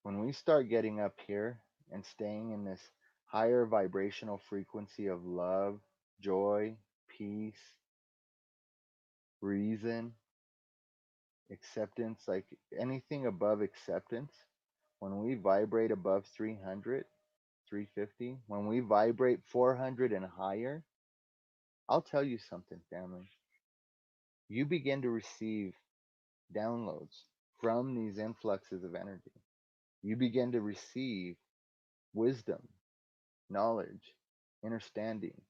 [SPEAKER 1] when we start getting up here and staying in this higher vibrational frequency of love, joy, peace, reason, acceptance, like anything above acceptance, when we vibrate above 300, 350, when we vibrate 400 and higher, I'll tell you something, family. You begin to receive downloads from these influxes of energy. You begin to receive wisdom, knowledge, understanding.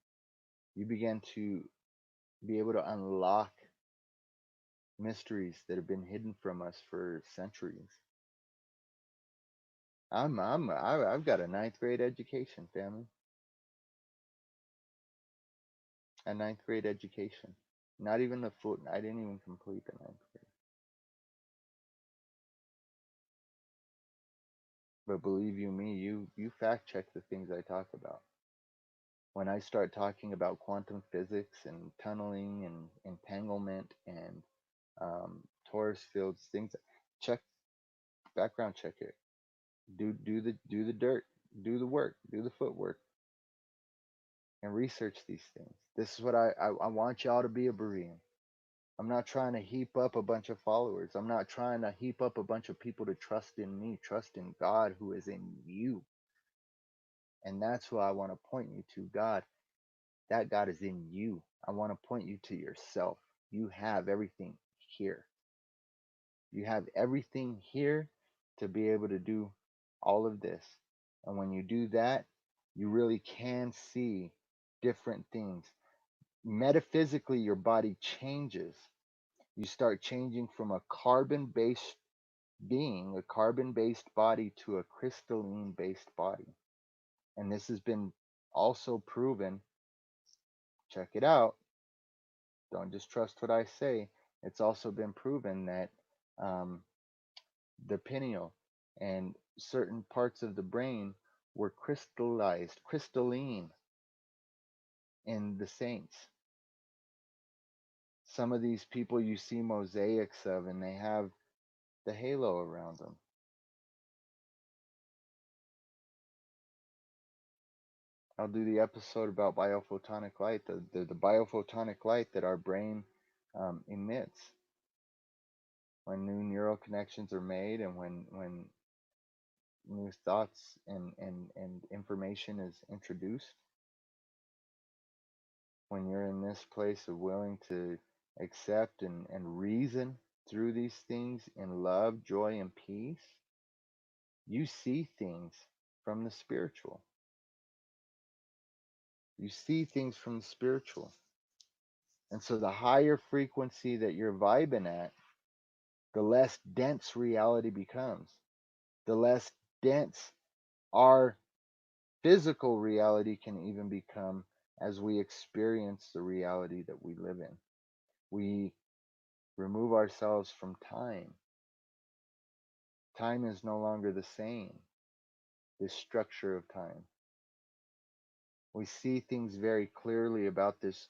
[SPEAKER 1] You begin to be able to unlock mysteries that have been hidden from us for centuries. I've got a ninth grade education, family. A ninth grade education. Not even the full. I didn't even complete the ninth grade. But believe you me, you fact check the things I talk about. When I start talking about quantum physics and tunneling and entanglement and torus fields, things, check background check it. Do the dirt, do the work, do the footwork, and research these things. This is what I want y'all to be a Berean. I'm not trying to heap up a bunch of followers. I'm not trying to heap up a bunch of people to trust in me. Trust in God who is in you. And that's who I want to point you to, God. That God is in you. I want to point you to yourself. You have everything here. You have everything here to be able to do all of this. And when you do that, you really can see different things. Metaphysically, your body changes. You start changing from a carbon based being, a carbon based body, to a crystalline based body. And this has been also proven. Check it out. Don't just trust what I say. It's also been proven that um, the pineal and certain parts of the brain were crystallized, crystalline in the saints. Some of these people you see mosaics of, and they have the halo around them. I'll do the episode about biophotonic light, the biophotonic light that our brain emits when new neural connections are made, and when new thoughts and information is introduced. When you're in this place of willing to accept and reason through these things in love, joy, and peace, you see things from the spiritual. You see things from the spiritual. And so the higher frequency that you're vibing at, the less dense reality becomes. The less dense our physical reality can even become as we experience the reality that we live in. We remove ourselves from time. Time is no longer the same, this structure of time. We see things very clearly about this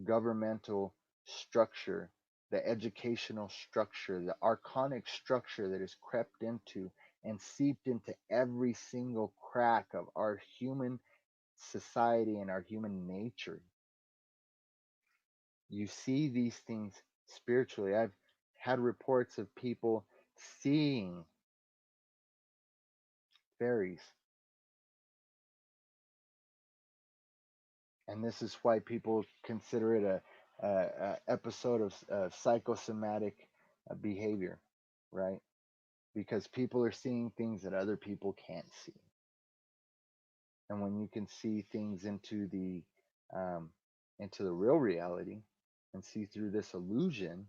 [SPEAKER 1] governmental structure, the educational structure, the archonic structure that has crept into and seeped into every single crack of our human society and our human nature. You see these things spiritually. I've had reports of people seeing fairies. And this is why people consider it a episode of psychosomatic behavior, right? Because people are seeing things that other people can't see. And when you can see things um, into the real reality and see through this illusion,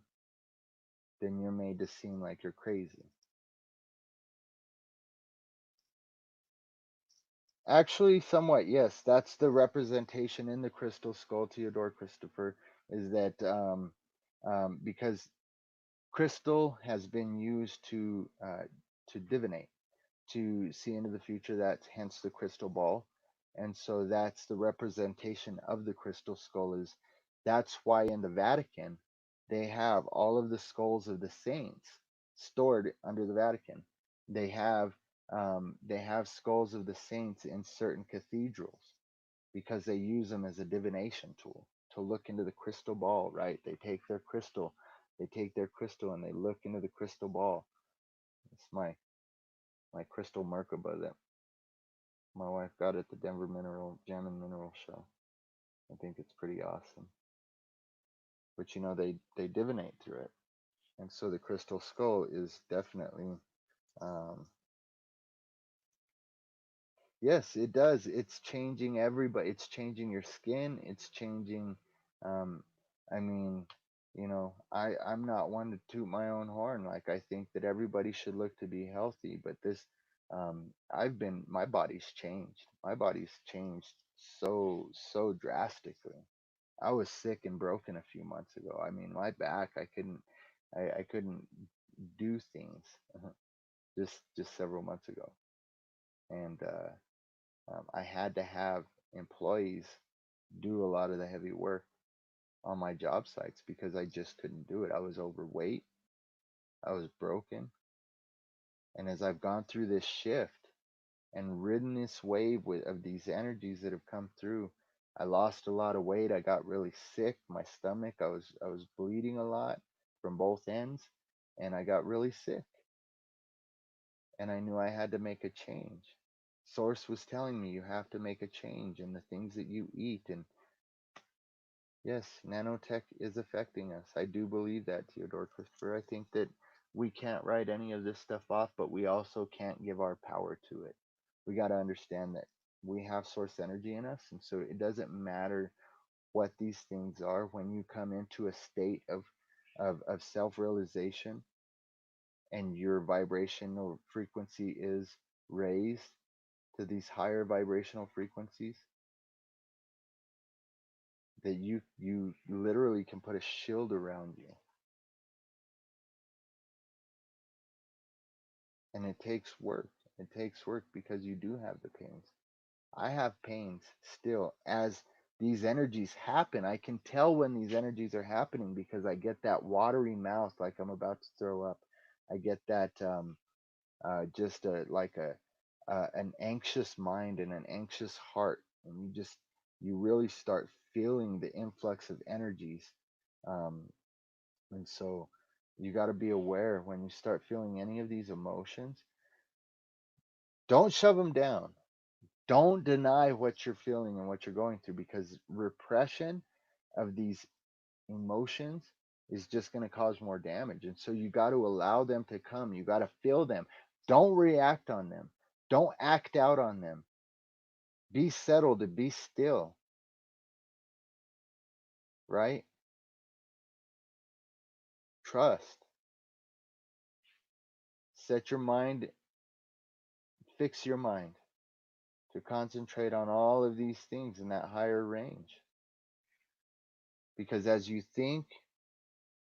[SPEAKER 1] then you're made to seem like you're crazy. Actually, somewhat, yes. That's the representation in the crystal skull, Theodore Christopher, is that because crystal has been used to divinate, to see into the future. That's hence the crystal ball, and so that's the representation of the crystal skull. Is That's why in the Vatican they have all of the skulls of the saints stored under the Vatican. They have skulls of the saints in certain cathedrals because they use them as a divination tool to look into the crystal ball, right? They take their crystal and they look into the crystal ball. It's my crystal Merkaba that my wife got at the Denver Mineral Jam and Mineral Show. I think it's pretty awesome. But they divinate through it, and so the crystal skull is definitely um, yes, it does. It's changing everybody. It's changing your skin. It's changing. Um, I mean, I'm not one to toot my own horn. Like I think that everybody should look to be healthy, but my body's changed. My body's changed so drastically. I was sick and broken a few months ago. I mean, my back, I couldn't do things just several months ago, and I had to have employees do a lot of the heavy work on my job sites because I just couldn't do it. I was overweight, I was broken. And as I've gone through this shift and ridden this wave of these energies that have come through, I lost a lot of weight. I got really sick. My stomach, I was bleeding a lot from both ends, and I got really sick. And I knew I had to make a change. Source was telling me you have to make a change in the things that you eat. And yes, nanotech is affecting us. I do believe that, Theodore Christopher. I think that we can't write any of this stuff off, but we also can't give our power to it. We got to understand that we have source energy in us, and so it doesn't matter what these things are. When you come into a state of self-realization and your vibrational frequency is raised to these higher vibrational frequencies, that you literally can put a shield around you. And it takes work. It takes work because you do have the pains. I have pains still as these energies happen. I can tell when these energies are happening because I get that watery mouth like I'm about to throw up. I get that just a like a an anxious mind and an anxious heart and you really start feeling the influx of energies. Um, and so you got to be aware when you start feeling any of these emotions, don't shove them down. Don't deny what you're feeling and what you're going through, because repression of these emotions is just going to cause more damage. And so you got to allow them to come. You got to feel them. Don't react on them. Don't act out on them. Be settled and be still, right? Trust. Set your mind, fix your mind to concentrate on all of these things in that higher range. Because as you think,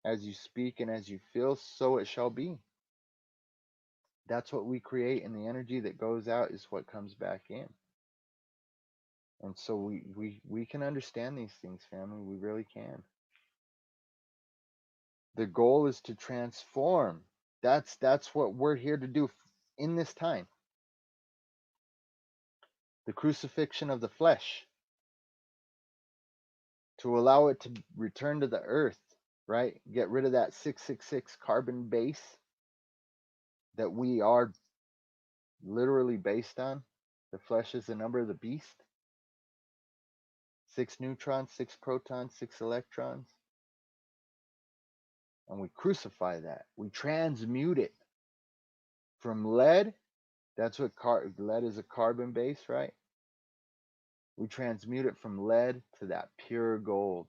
[SPEAKER 1] as you speak, and as you feel, so it shall be. That's what we create, and the energy that goes out is what comes back in. And so we can understand these things, family. We really can. The goal is to transform. That's what we're here to do in this time. The crucifixion of the flesh, to allow it to return to the earth, right? Get rid of that 666 carbon base that we are literally based on. The flesh is the number of the beast. 6 neutrons, 6 protons, 6 electrons. And we crucify that. We transmute it from lead. That's what lead is, a carbon base, right? We transmute it from lead to that pure gold.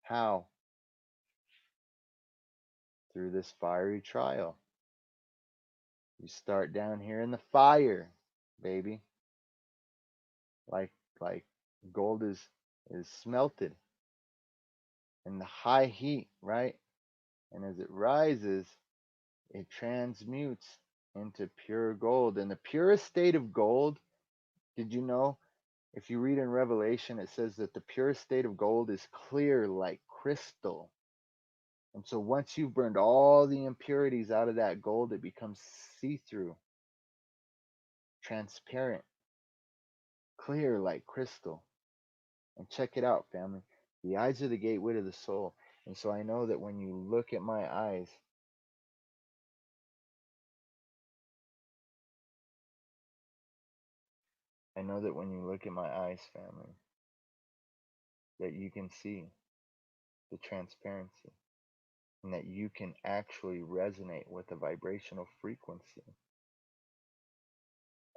[SPEAKER 1] How? Through this fiery trial. You start down here in the fire, baby. Like like gold is smelted in the high heat, right? And as it rises, it transmutes into pure gold. And the purest state of gold, did you know? If you read in Revelation, it says that the purest state of gold is clear like crystal. And so once you've burned all the impurities out of that gold, it becomes see through, transparent, clear like crystal. And check it out, family. The eyes are the gateway to the soul. And so I know that when you look at my eyes, I know that when you look at my eyes, family, that you can see the transparency, and that you can actually resonate with the vibrational frequency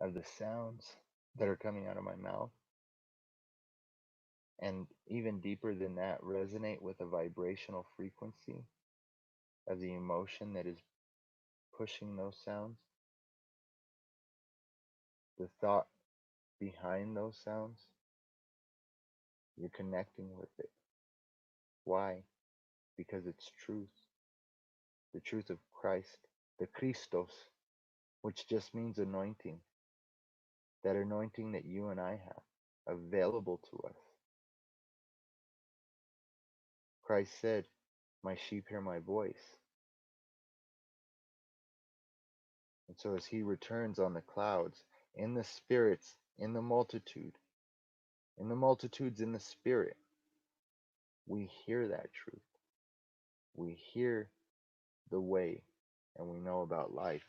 [SPEAKER 1] of the sounds that are coming out of my mouth. And even deeper than that, resonate with the vibrational frequency of the emotion that is pushing those sounds, the thought behind those sounds. You're connecting with it. Why? Because it's truth, the truth of Christ, the Christos, which just means anointing, that anointing that you and I have available to us. Christ said, "My sheep hear my voice." And so as he returns on the clouds, in the spirits, in the multitude, in the multitudes in the spirit, we hear that truth. We hear the way, and we know about life.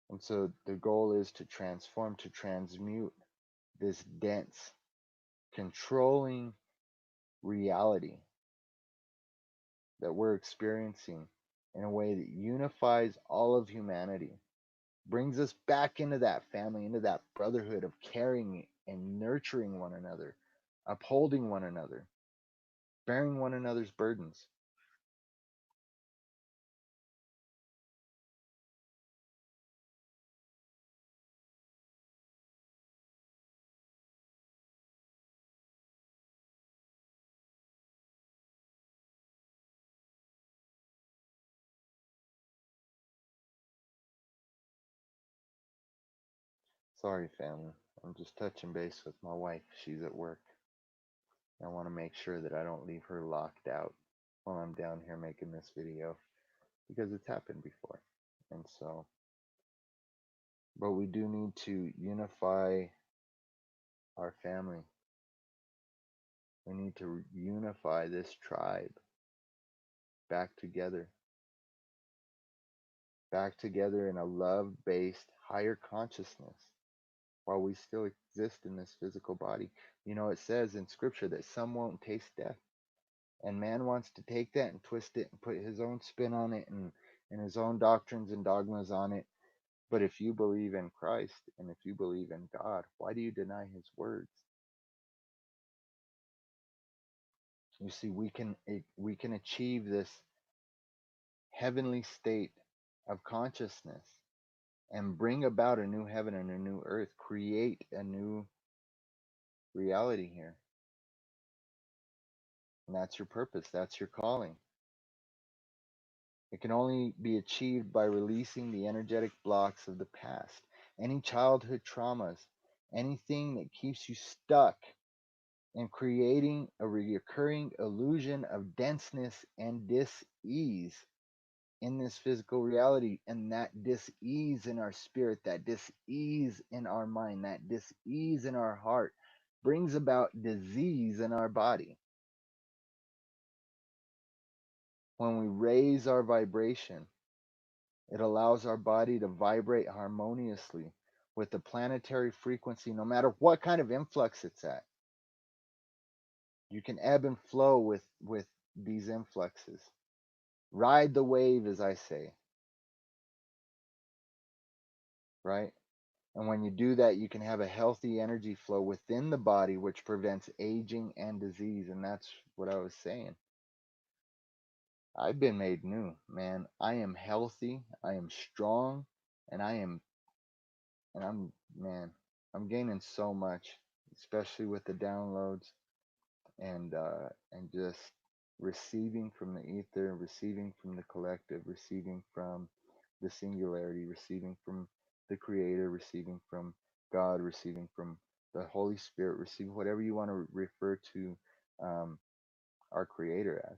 [SPEAKER 1] And so the goal is to transform, to transmute this dense, controlling reality that we're experiencing in a way that unifies all of humanity, brings us back into that family, into that brotherhood of caring and nurturing one another, upholding one another, bearing one another's burdens. Sorry, family. I'm just touching base with my wife. She's at work. I want to make sure that I don't leave her locked out while I'm down here making this video, because it's happened before. And so But we do need to unify our family. We need to unify this tribe back together in a love-based higher consciousness while we still exist in this physical body. You know, it says in scripture that some won't taste death. And man wants to take that and twist it and put his own spin on it and his own doctrines and dogmas on it. But if you believe in Christ and if you believe in God, why do you deny his words? You see, we can achieve this heavenly state of consciousness and bring about a new heaven and a new earth, create a new reality here. And that's your purpose, that's your calling. It can only be achieved by releasing the energetic blocks of the past, any childhood traumas, anything that keeps you stuck, and creating a recurring illusion of denseness and dis-ease in this physical reality. And that dis-ease in our spirit, that dis-ease in our mind, that dis-ease in our heart brings about disease in our body. When we raise our vibration, it allows our body to vibrate harmoniously with the planetary frequency, no matter what kind of influx it's at. You can ebb and flow with these influxes. Ride the wave, as I say, right? And when you do that, you can have a healthy energy flow within the body, which prevents aging and disease. And that's what I was saying. I've been made new, man. I am healthy. I am strong, and man, I'm gaining so much, especially with the downloads and just receiving from the ether, receiving from the collective, receiving from the singularity, receiving from the creator, receiving from God, receiving from the Holy Spirit, receive whatever you want to refer to um, our creator as.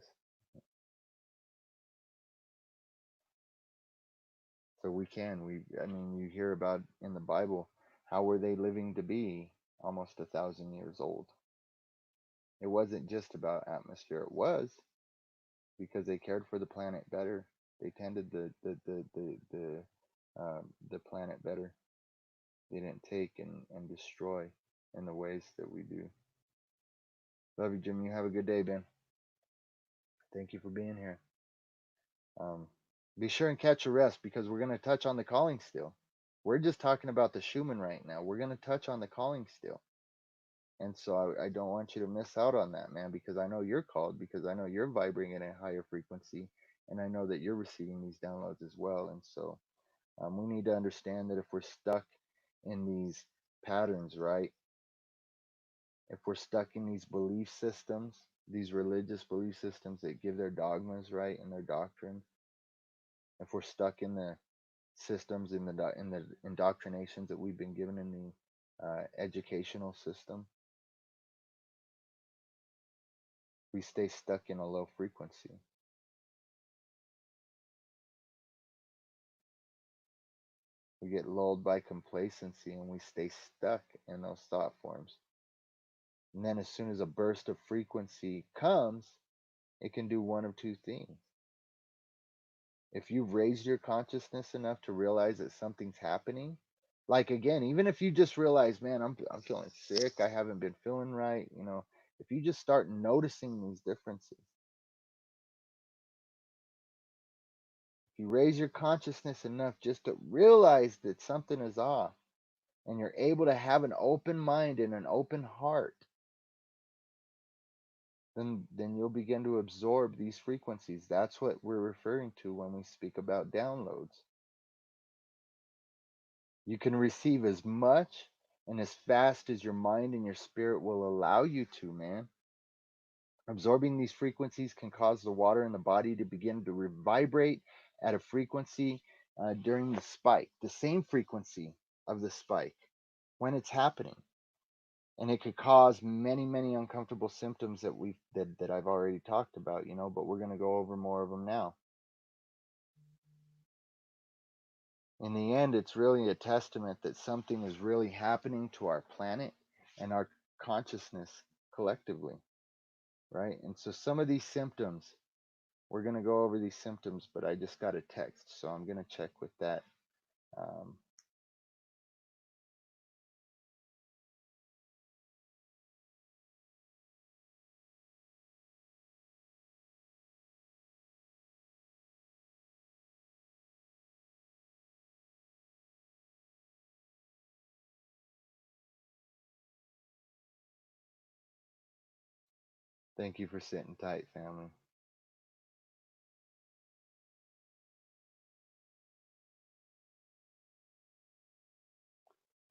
[SPEAKER 1] So I mean, you hear about in the Bible, how were they living to be almost 1,000 years old? It wasn't just about atmosphere. It was, because they cared for the planet better. They tended the planet better. They didn't take and destroy in the ways that we do. Love you, Jim. You have a good day, Ben. Thank you for being here. Um, be sure and catch a rest, because we're going to touch on the calling still. We're just talking about the Schuman right now. We're going to touch on the calling still. And so I don't want you to miss out on that, man, because I know you're called, because I know you're vibrating at a higher frequency, and I know that you're receiving these downloads as well. And so we need to understand that if we're stuck in these patterns, right? If we're stuck in these belief systems, these religious belief systems that give their dogmas, right, and their doctrines, if we're stuck in the systems, in the indoctrinations that we've been given in the educational system, we stay stuck in a low frequency. We get lulled by complacency and we stay stuck in those thought forms. And then as soon as a burst of frequency comes, it can do one of two things. If you've raised your consciousness enough to realize that something's happening, like again, even if you just realize, man, I'm feeling sick, I haven't been feeling right, if you just start noticing these differences, if you raise your consciousness enough just to realize that something is off, and you're able to have an open mind and an open heart, then you'll begin to absorb these frequencies. That's what we're referring to when we speak about downloads. You can receive as much and as fast as your mind and your spirit will allow you to, man. Absorbing these frequencies can cause the water in the body to begin to vibrate at a frequency during the spike, the same frequency of the spike when it's happening. And it could cause many, many uncomfortable symptoms that I've already talked about, but we're going to go over more of them now. In the end, it's really a testament that something is really happening to our planet and our consciousness collectively, right? And so some of these symptoms, we're going to go over these symptoms, but I just got a text, so I'm going to check with that. Um, Thank you for sitting tight, family.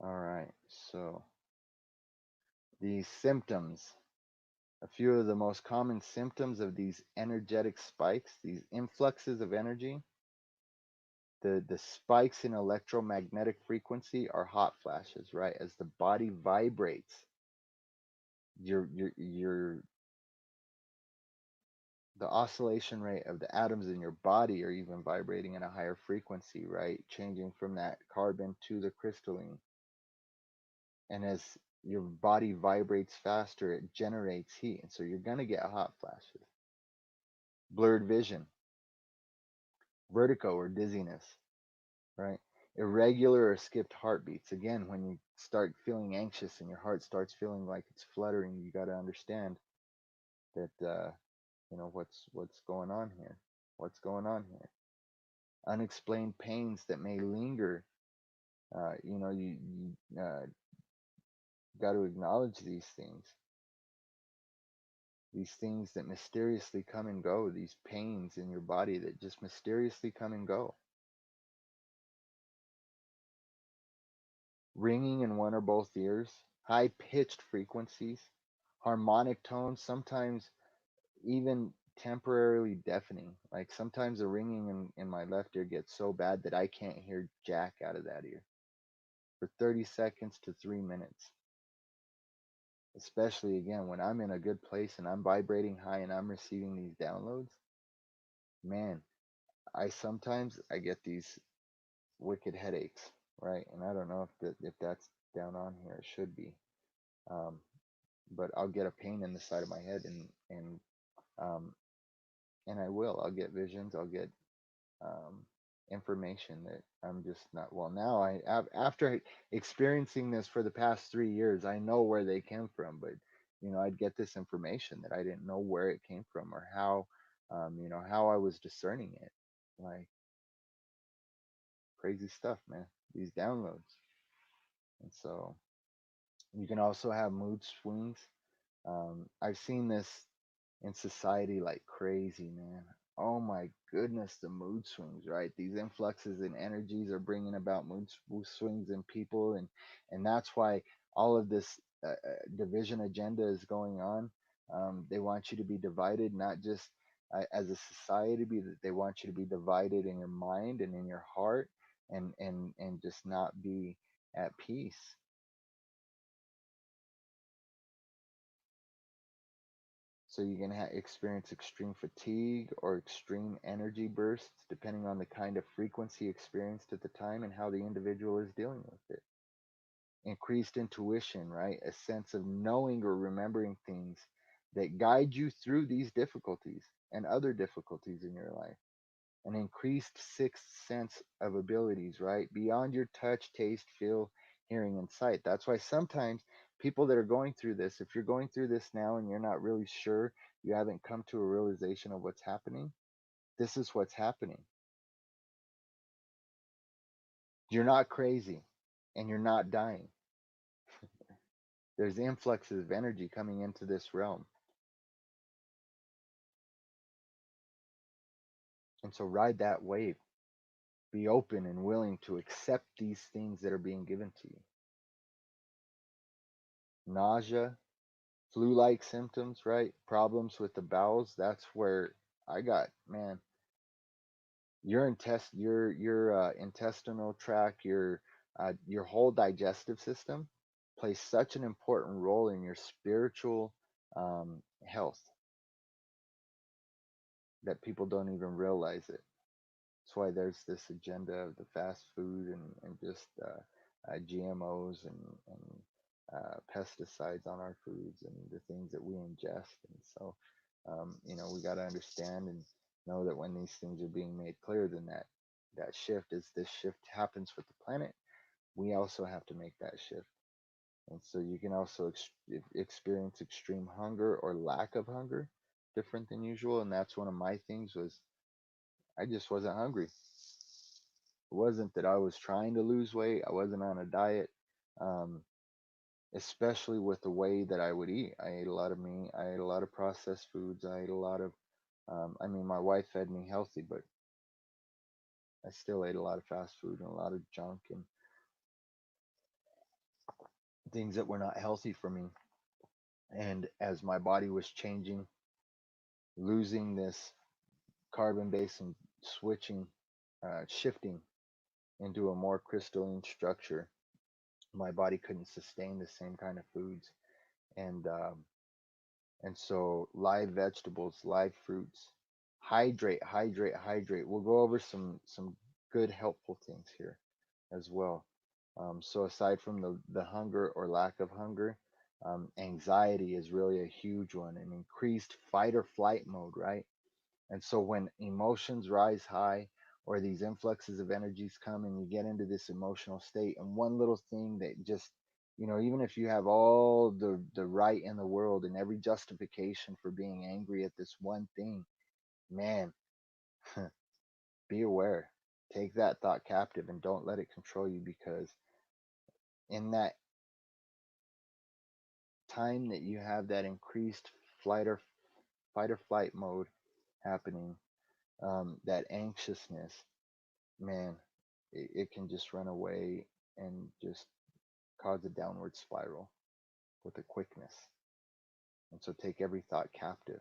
[SPEAKER 1] All right, so these symptoms, a few of the most common symptoms of these energetic spikes, these influxes of energy, the spikes in electromagnetic frequency are hot flashes, right? As the body vibrates, your the oscillation rate of the atoms in your body are even vibrating at a higher frequency, right? Changing from that carbon to the crystalline. And as your body vibrates faster, it generates heat. And so you're going to get hot flashes, blurred vision, vertigo or dizziness, right? Irregular or skipped heartbeats. Again, when you start feeling anxious and your heart starts feeling like it's fluttering, you got to understand that what's going on here. What's going on here? Unexplained pains that may linger. You got to acknowledge these things that mysteriously come and go, these pains in your body that just mysteriously come and go. Ringing in one or both ears, high pitched frequencies, harmonic tones, sometimes even temporarily deafening. Like sometimes the ringing in my left ear gets so bad that I can't hear jack out of that ear for 30 seconds to 3 minutes. Especially again when I'm in a good place and I'm vibrating high and I'm receiving these downloads, man, I get these wicked headaches, right? And I don't know if that's down on here. It should be, um, but I'll get a pain in the side of my head, um, and I will. I'll get visions. I'll get um, information that I'm just not. Well, now after experiencing this for the past 3 years, I know where they came from. But I'd get this information that I didn't know where it came from or how, how I was discerning it. Like crazy stuff, man. These downloads, and so you can also have mood swings. I've seen this in society like crazy, man. Oh my goodness, the mood swings, right? These influxes and energies are bringing about mood swings in people, and that's why all of this division agenda is going on. They want you to be divided, not just as a society, but they want you to be divided in your mind and in your heart, and just not be at peace. So you can experience extreme fatigue or extreme energy bursts, depending on the kind of frequency experienced at the time and how the individual is dealing with it. Increased intuition, right? A sense of knowing or remembering things that guide you through these difficulties and other difficulties in your life. An increased sixth sense of abilities, right? Beyond your touch, taste, feel, hearing, and sight. That's why sometimes people that are going through this, if you're going through this now and you're not really sure, you haven't come to a realization of what's happening, this is what's happening. You're not crazy and you're not dying. There's influxes of energy coming into this realm. And so ride that wave. Be open and willing to accept these things that are being given to you. Nausea, flu-like symptoms, right? Problems with the bowels. That's where I got, man. Your intestinal tract, your whole digestive system plays such an important role in your spiritual health that people don't even realize it. That's why there's this agenda of the fast food and just GMOs and pesticides on our foods and the things that we ingest. And so, we got to understand and know that when these things are being made clear, then that shift, as this shift happens with the planet, we also have to make that shift. And so you can also experience extreme hunger or lack of hunger, different than usual. And that's one of my things was I just wasn't hungry. It wasn't that I was trying to lose weight. I wasn't on a diet, um, especially with the way that I would eat. I ate a lot of meat. I ate a lot of processed foods. I ate a lot of, I mean, my wife fed me healthy, but I still ate a lot of fast food and a lot of junk and things that were not healthy for me. And as my body was changing, losing this carbon base and shifting into a more crystalline structure, my body couldn't sustain the same kind of foods. And um, and so live vegetables, live fruits, hydrate, hydrate, hydrate. We'll go over some good helpful things here as well. So aside from the hunger or lack of hunger, anxiety is really a huge one. An increased fight or flight mode, right? And so when emotions rise high or these influxes of energies come and you get into this emotional state, and one little thing that just, even if you have all the right in the world and every justification for being angry at this one thing, man, be aware. Take that thought captive and don't let it control you, because in that time that you have that increased flight or fight or flight mode happening, that anxiousness, man, it can just run away and just cause a downward spiral with a quickness. And so take every thought captive,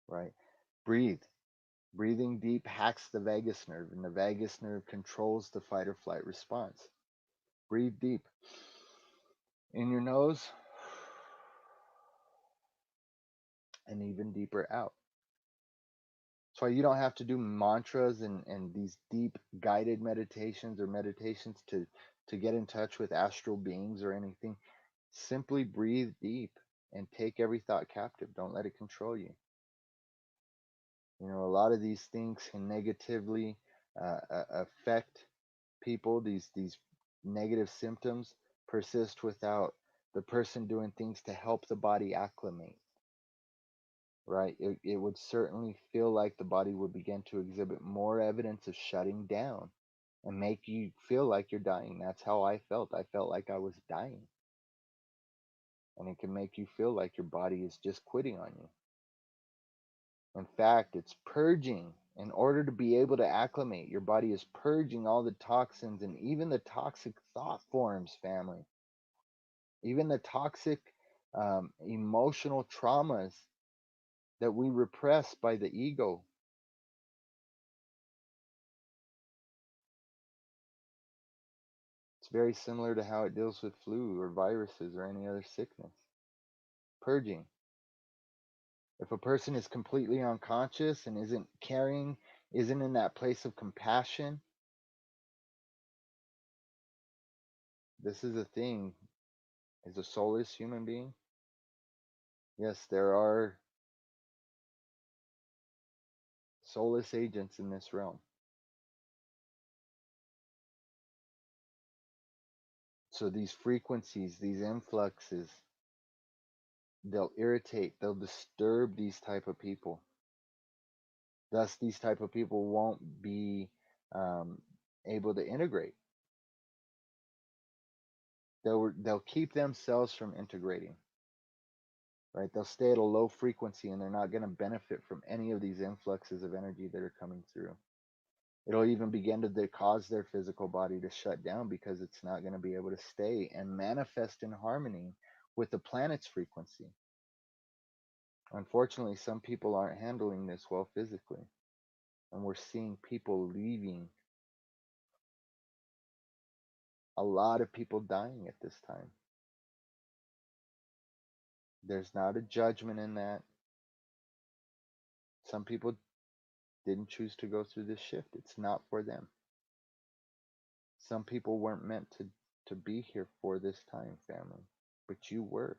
[SPEAKER 1] right? Breathe. Breathing deep hacks the vagus nerve, and the vagus nerve controls the fight or flight response. Breathe deep in your nose and even deeper out. That's why you don't have to do mantras and these deep guided meditations or meditations to get in touch with astral beings or anything. Simply breathe deep and take every thought captive. Don't let it control you. A lot of these things can negatively affect people. These negative symptoms persist without the person doing things to help the body acclimate, right? It would certainly feel like the body would begin to exhibit more evidence of shutting down and make you feel like you're dying. That's how I felt. I felt like I was dying. And it can make you feel like your body is just quitting on you. In fact, it's purging. In order to be able to acclimate, your body is purging all the toxins and even the toxic thought forms, family. Even the toxic emotional traumas that we repress by the ego. It's very similar to how it deals with flu or viruses or any other sickness. Purging. If a person is completely unconscious and isn't caring, isn't in that place of compassion, this is a thing. Is a soulless human being? Yes, there are soulless agents in this realm. So these frequencies, these influxes, they'll irritate, they'll disturb these type of people. Thus, these type of people won't be um, able to integrate. They'll keep themselves from integrating, right? They'll stay at a low frequency and they're not going to benefit from any of these influxes of energy that are coming through. It'll even begin to cause their physical body to shut down because it's not going to be able to stay and manifest in harmony with the planet's frequency. Unfortunately, some people aren't handling this well physically, and we're seeing people leaving. A lot of people dying at this time. There's not a judgment in that. Some people didn't choose to go through this shift. It's not for them. Some people weren't meant to be here for this time, family, but you were,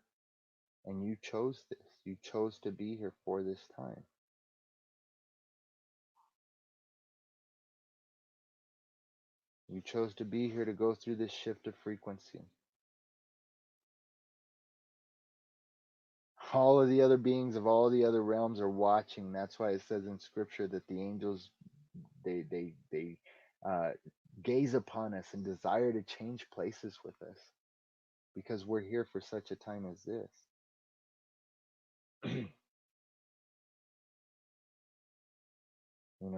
[SPEAKER 1] and you chose this. You chose to be here for this time. You chose to be here to go through this shift of frequency. All of the other beings of all the other realms are watching. That's why it says in scripture that the angels they uh, gaze upon us and desire to change places with us because we're here for such a time as this.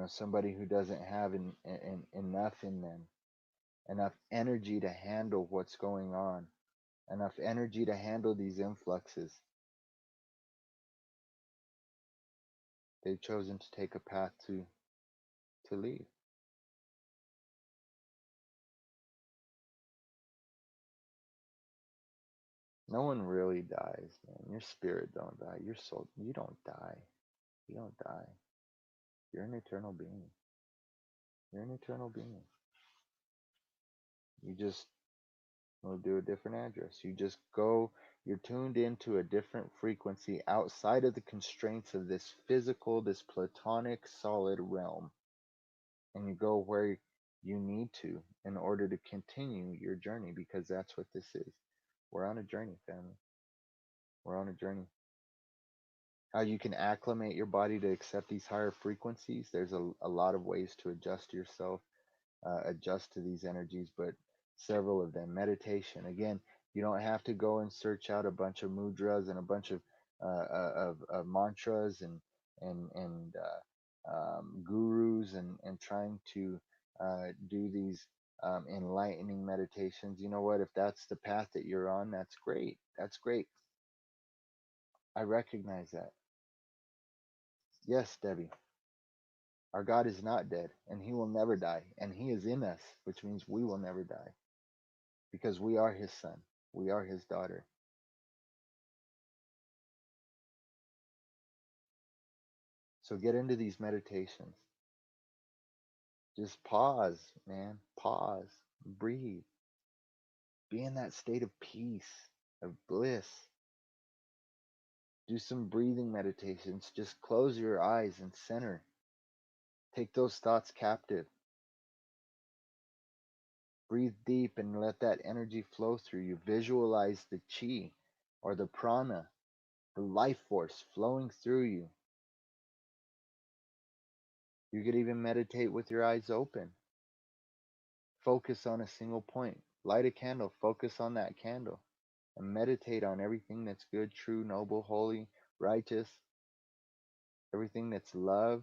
[SPEAKER 1] Somebody who doesn't have enough in them, enough energy to handle what's going on, enough energy to handle these influxes. They've chosen to take a path to leave. No one really dies, man. Your spirit don't die. Your soul, you don't die. You don't die. You're an eternal being. You're an eternal being. You just will do a different address. You just go, you're tuned into a different frequency outside of the constraints of this physical, this platonic, solid realm. And you go where you need to in order to continue your journey, because that's what this is. We're on a journey, family. We're on a journey. How you can acclimate your body to accept these higher frequencies, there's a lot of ways to adjust yourself, adjust to these energies, but several of them. Meditation. Again, you don't have to go and search out a bunch of mudras and a bunch of mantras and gurus and trying to do these enlightening meditations. You know what? If that's the path that you're on, that's great. That's great. I recognize that. Yes, Debbie. Our God is not dead, and He will never die, and He is in us, which means we will never die, because we are His son, we are His daughter. So get into these meditations. Just pause, man. Pause. Breathe. Be in that state of peace, of bliss. Do some breathing meditations. Just close your eyes and center. Take those thoughts captive. Breathe deep and let that energy flow through you. Visualize the chi or the prana, the life force flowing through you. You could even meditate with your eyes open. Focus on a single point. Light a candle. Focus on that candle. And meditate on everything that's good, true, noble, holy, righteous. Everything that's love,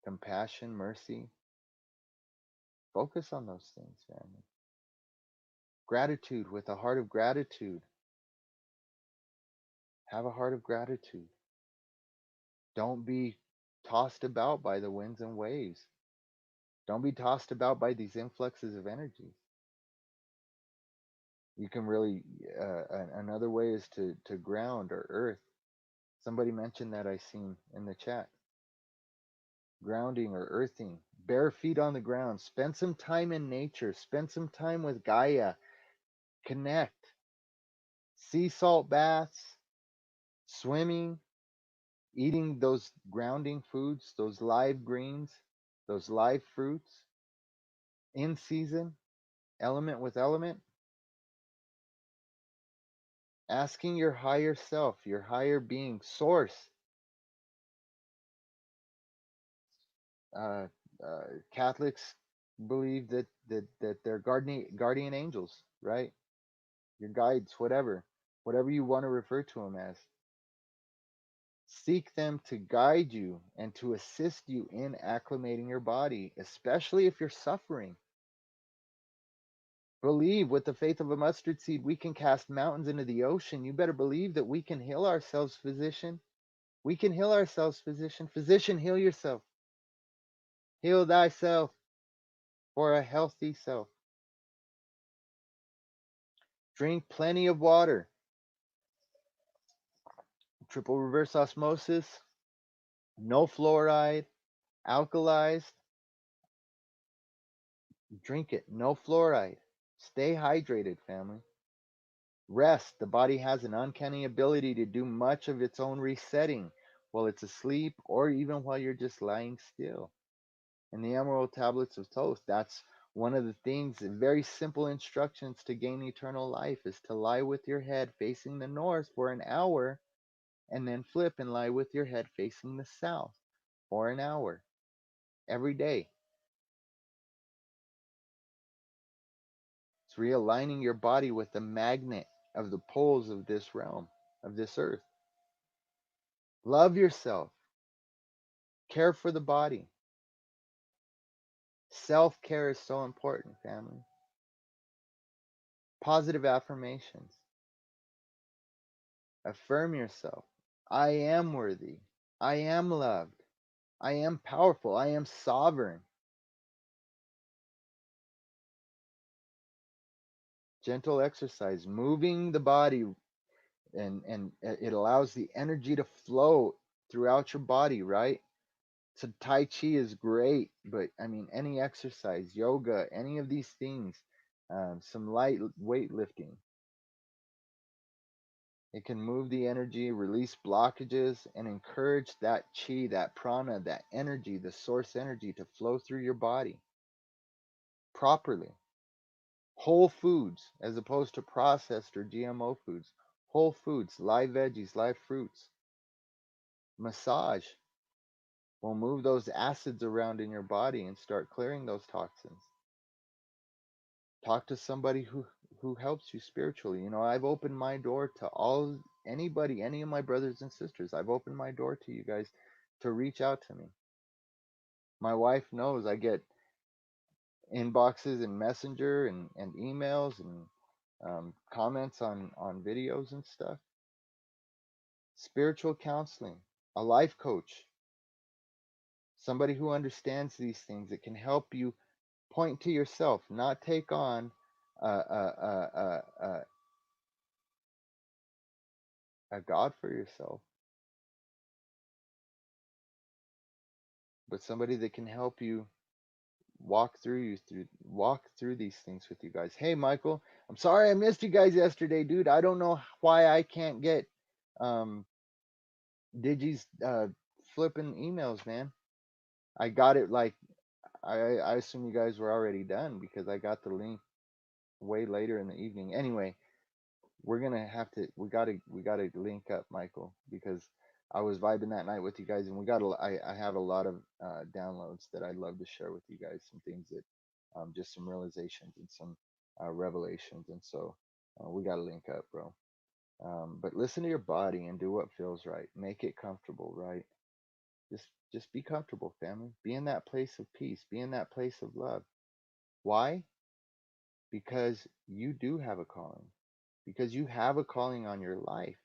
[SPEAKER 1] compassion, mercy. Focus on those things, family. Gratitude, with a heart of gratitude. Have a heart of gratitude. Don't be tossed about by the winds and waves. Don't be tossed about by these influxes of energy. You can really, another way is to ground or earth. Somebody mentioned that I seen in the chat. Grounding or earthing. Bare feet on the ground. Spend some time in nature. Spend some time with Gaia. Connect. Sea salt baths. Swimming. Eating those grounding foods, those live greens, those live fruits. In season. Element with element. Asking your higher self, your higher being, source. Uh, Catholics believe that they're guardian angels, right? Your guides, whatever you want to refer to them as. Seek them to guide you and to assist you in acclimating your body, especially if you're suffering. Believe with the faith of a mustard seed, we can cast mountains into the ocean. You better believe that we can heal ourselves, physician. We can heal ourselves, physician. Physician, heal yourself. Heal thyself for a healthy self. Drink plenty of water. Triple reverse osmosis. No fluoride. alkalized, drink it. No fluoride. Stay hydrated, family. Rest. The body has an uncanny ability to do much of its own resetting while it's asleep or even while you're just lying still. And the Emerald Tablets of Thoth, that's one of the things, very simple instructions to gain eternal life is to lie with your head facing the north for an hour and then flip and lie with your head facing the south for an hour every day. It's realigning your body with the magnet of the poles of this realm, of this earth. Love yourself. Care for the body. Self-care is so important, family. Positive affirmations. Affirm yourself. I am worthy. I am loved. I am powerful. I am sovereign. Gentle exercise, moving the body, and it allows the energy to flow throughout your body, right? So Tai Chi is great, but I mean, any exercise, yoga, any of these things, some light weightlifting, it can move the energy, release blockages, and encourage that chi, that prana, that energy, the source energy to flow through your body properly. Whole foods as opposed to processed or GMO foods. Whole foods, live veggies, live fruits. Massage will move those acids around in your body and start clearing those toxins. Talk to somebody who helps you spiritually. You know, I've opened my door to anybody, any of my brothers and sisters. I've opened my door to you guys to reach out to me. My wife knows I get inboxes and messenger and emails and comments on videos and stuff. Spiritual counseling, a life coach, somebody who understands these things that can help you point to yourself, not take on a God for yourself, but somebody that can help you walk through these things with you guys. Hey, Michael, I'm sorry I missed you guys yesterday, dude. I don't know why I can't get um Digi's flipping emails, man. I got it like I assume you guys were already done because I got the link way later in the evening. Anyway, we're gonna have to we gotta link up, Michael, because I was vibing that night with you guys, and I have a lot of downloads that I'd love to share with you guys. Some things that just some realizations and some revelations, and so we gotta link up, bro. But listen to your body and do what feels right. Make it comfortable, right? Just be comfortable, family. Be in that place of peace. Be in that place of love. Why? Because you do have a calling. Because you have a calling on your life.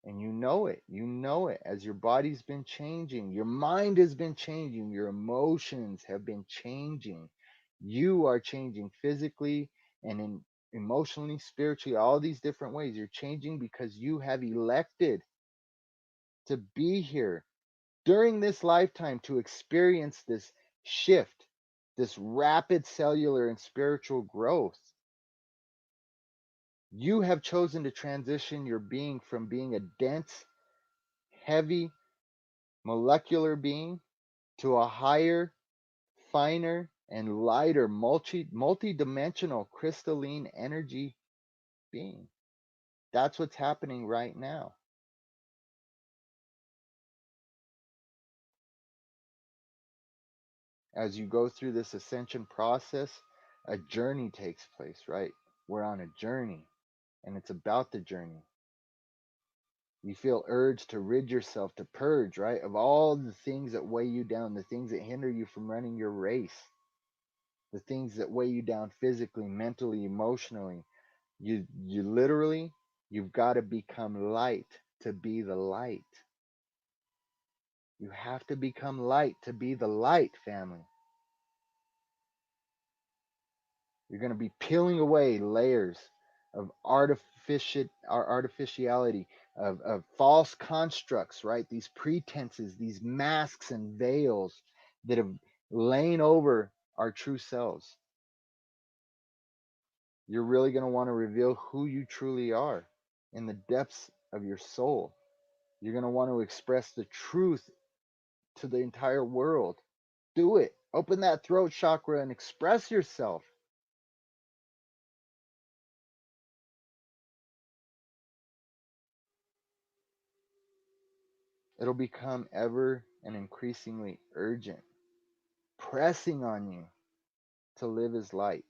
[SPEAKER 1] And you know it. You know it as your body's been changing. Your mind has been changing. Your emotions have been changing. You are changing physically and emotionally, spiritually, all these different ways. You're changing because you have elected to be here during this lifetime to experience this shift, this rapid cellular and spiritual growth. You have chosen to transition your being from being a dense, heavy, molecular being to a higher, finer, and lighter, multi-dimensional crystalline energy being. That's what's happening right now. As you go through this ascension process, a journey takes place, right? We're on a journey, and it's about the journey. You feel urged to rid yourself, to purge, right, of all the things that weigh you down, the things that hinder you from running your race, the things that weigh you down physically, mentally, emotionally. You literally, you've got to become light to be the light. You have to become light to be the light, family. You're going to be peeling away layers of artificiality, of false constructs, right? These pretenses, these masks and veils that have lain over our true selves. You're really going to want to reveal who you truly are in the depths of your soul. You're going to want to express the truth to the entire world. Do it. Open that throat chakra and express yourself. It'll become ever and increasingly urgent, pressing on you to live as light,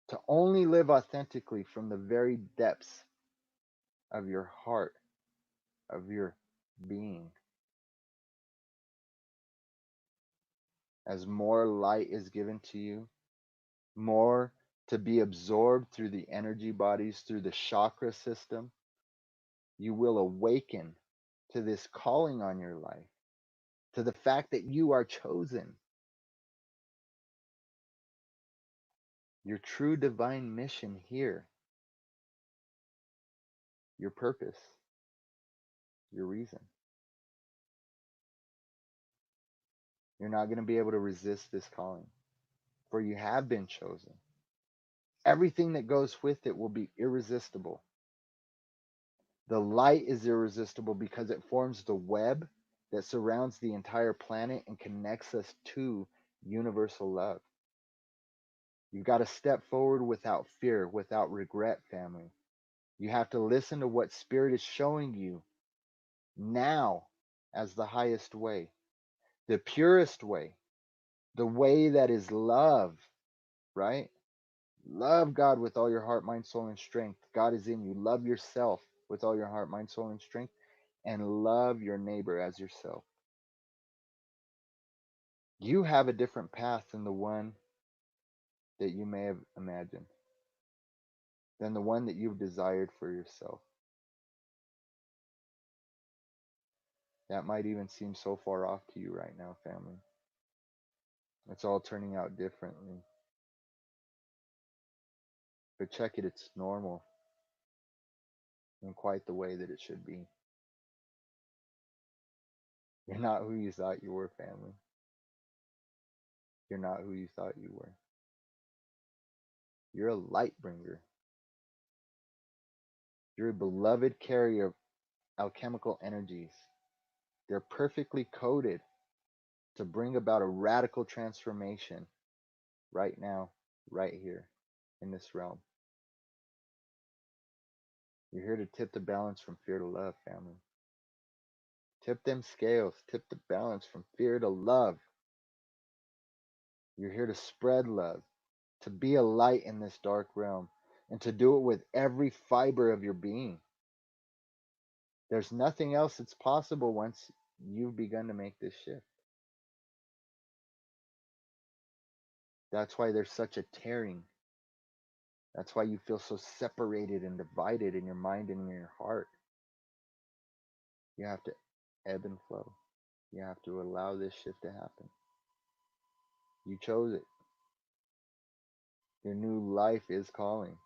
[SPEAKER 1] to only live authentically from the very depths of your heart, of your being. As more light is given to you, more to be absorbed through the energy bodies, through the chakra system, you will awaken to this calling on your life, to the fact that you are chosen. Your true divine mission here, your purpose, your reason. You're not going to be able to resist this calling, for you have been chosen. Everything that goes with it will be irresistible. The light is irresistible because it forms the web that surrounds the entire planet and connects us to universal love. You've got to step forward without fear, without regret, family. You have to listen to what Spirit is showing you now as the highest way, the purest way, the way that is love, right? Love God with all your heart, mind, soul, and strength. God is in you. Love yourself with all your heart, mind, soul, and strength, and love your neighbor as yourself. You have a different path than the one that you may have imagined, than the one that you've desired for yourself. That might even seem so far off to you right now, family. It's all turning out differently. But check it, it's normal in quite the way that it should be. You're not who you thought you were, family. You're not who you thought you were. You're a light bringer. You're a beloved carrier of alchemical energies. They're perfectly coded to bring about a radical transformation right now, right here, in this realm. You're here to tip the balance from fear to love, family. Tip them scales, tip the balance from fear to love. You're here to spread love, to be a light in this dark realm, and to do it with every fiber of your being. There's nothing else that's possible once you've begun to make this shift. That's why there's such a tearing. That's why you feel so separated and divided in your mind and in your heart. You have to ebb and flow. You have to allow this shift to happen. You chose it. Your new life is calling.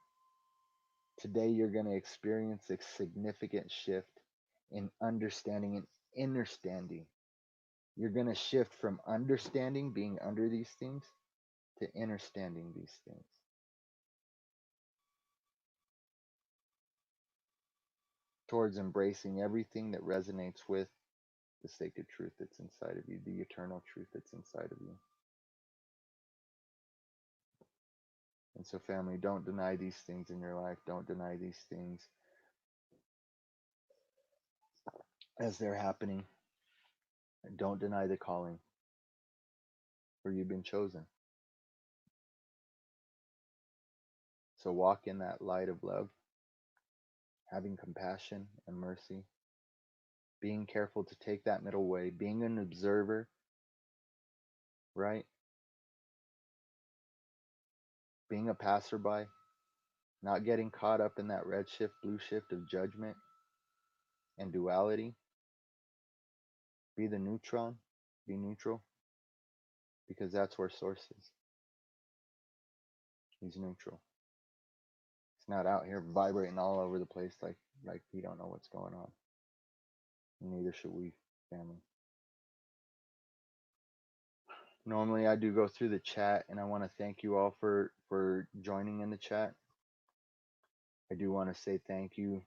[SPEAKER 1] Today, you're going to experience a significant shift in understanding and understanding. You're going to shift from understanding, being under these things, to understanding these things. Towards embracing everything that resonates with the sacred truth that's inside of you, the eternal truth that's inside of you. And so, family, don't deny these things in your life. Don't deny these things as they're happening. And don't deny the calling, for you've been chosen. So walk in that light of love, having compassion and mercy, being careful to take that middle way, being an observer, right? Being a passerby, not getting caught up in that red shift, blue shift of judgment and duality. Be the neutron, be neutral, because that's where source is. He's neutral. He's not out here vibrating all over the place like we don't know what's going on. And neither should we, family. Normally I do go through the chat, and I want to thank you all for joining in the chat. I do want to say thank you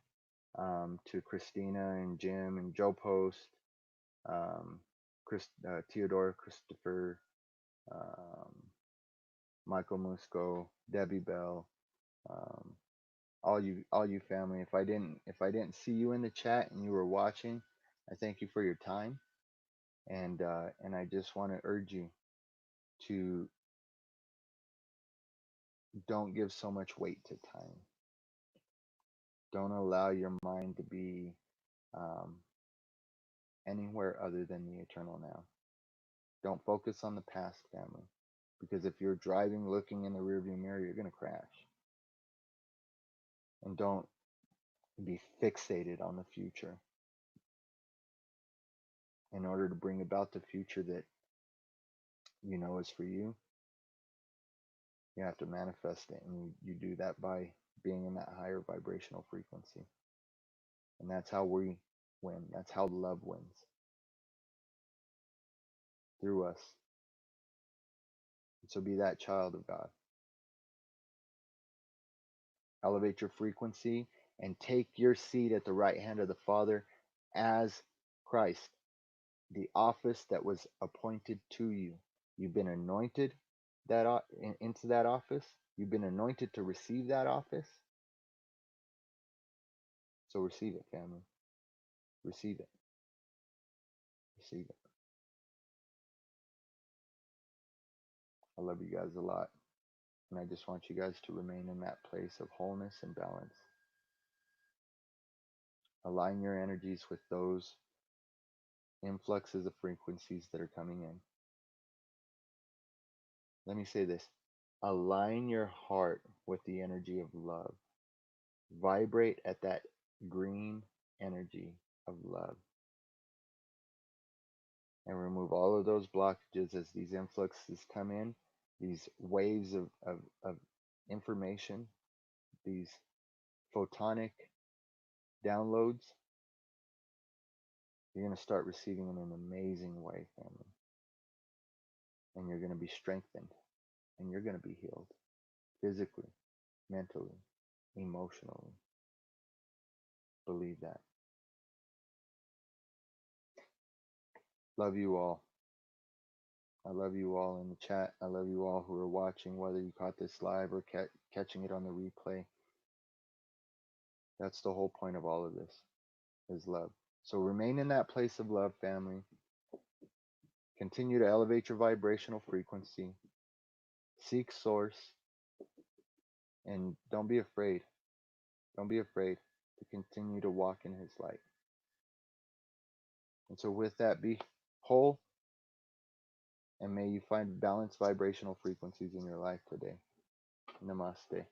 [SPEAKER 1] to Christina and Jim and Joe Post, Theodore, Christopher, um, Michael Musco, Debbie Bell, um, all you family. If I didn't see you in the chat and you were watching, I thank you for your time, and I just want to urge you to don't give so much weight to time. Don't allow your mind to be um, anywhere other than the eternal now. Don't focus on the past, family, because if you're driving looking in the rearview mirror, you're going to crash. And don't be fixated on the future. In order to bring about the future that you know is for you, you have to manifest it, and you do that by being in that higher vibrational frequency. And that's how we win. That's how love wins, through us. So be that child of God. Elevate your frequency and take your seat at the right hand of the Father as Christ, the office that was appointed to you. You've been anointed into that office. You've been anointed to receive that office. So receive it, family. Receive it. Receive it. I love you guys a lot. And I just want you guys to remain in that place of wholeness and balance. Align your energies with those influxes of frequencies that are coming in. Let me say this. Align your heart with the energy of love. Vibrate at that green energy of love. And remove all of those blockages as these influxes come in, these waves of information, these photonic downloads. You're going to start receiving in an amazing way, family. And you're going to be strengthened. And you're going to be healed physically, mentally, emotionally. Believe that. Love you all. I love you all in the chat. I love you all who are watching, whether you caught this live or catching it on the replay. That's the whole point of all of this, is love. So remain in that place of love, family. Continue to elevate your vibrational frequency. Seek source. And don't be afraid. Don't be afraid to continue to walk in his light. And so with that, be whole, and may you find balanced vibrational frequencies in your life today. Namaste.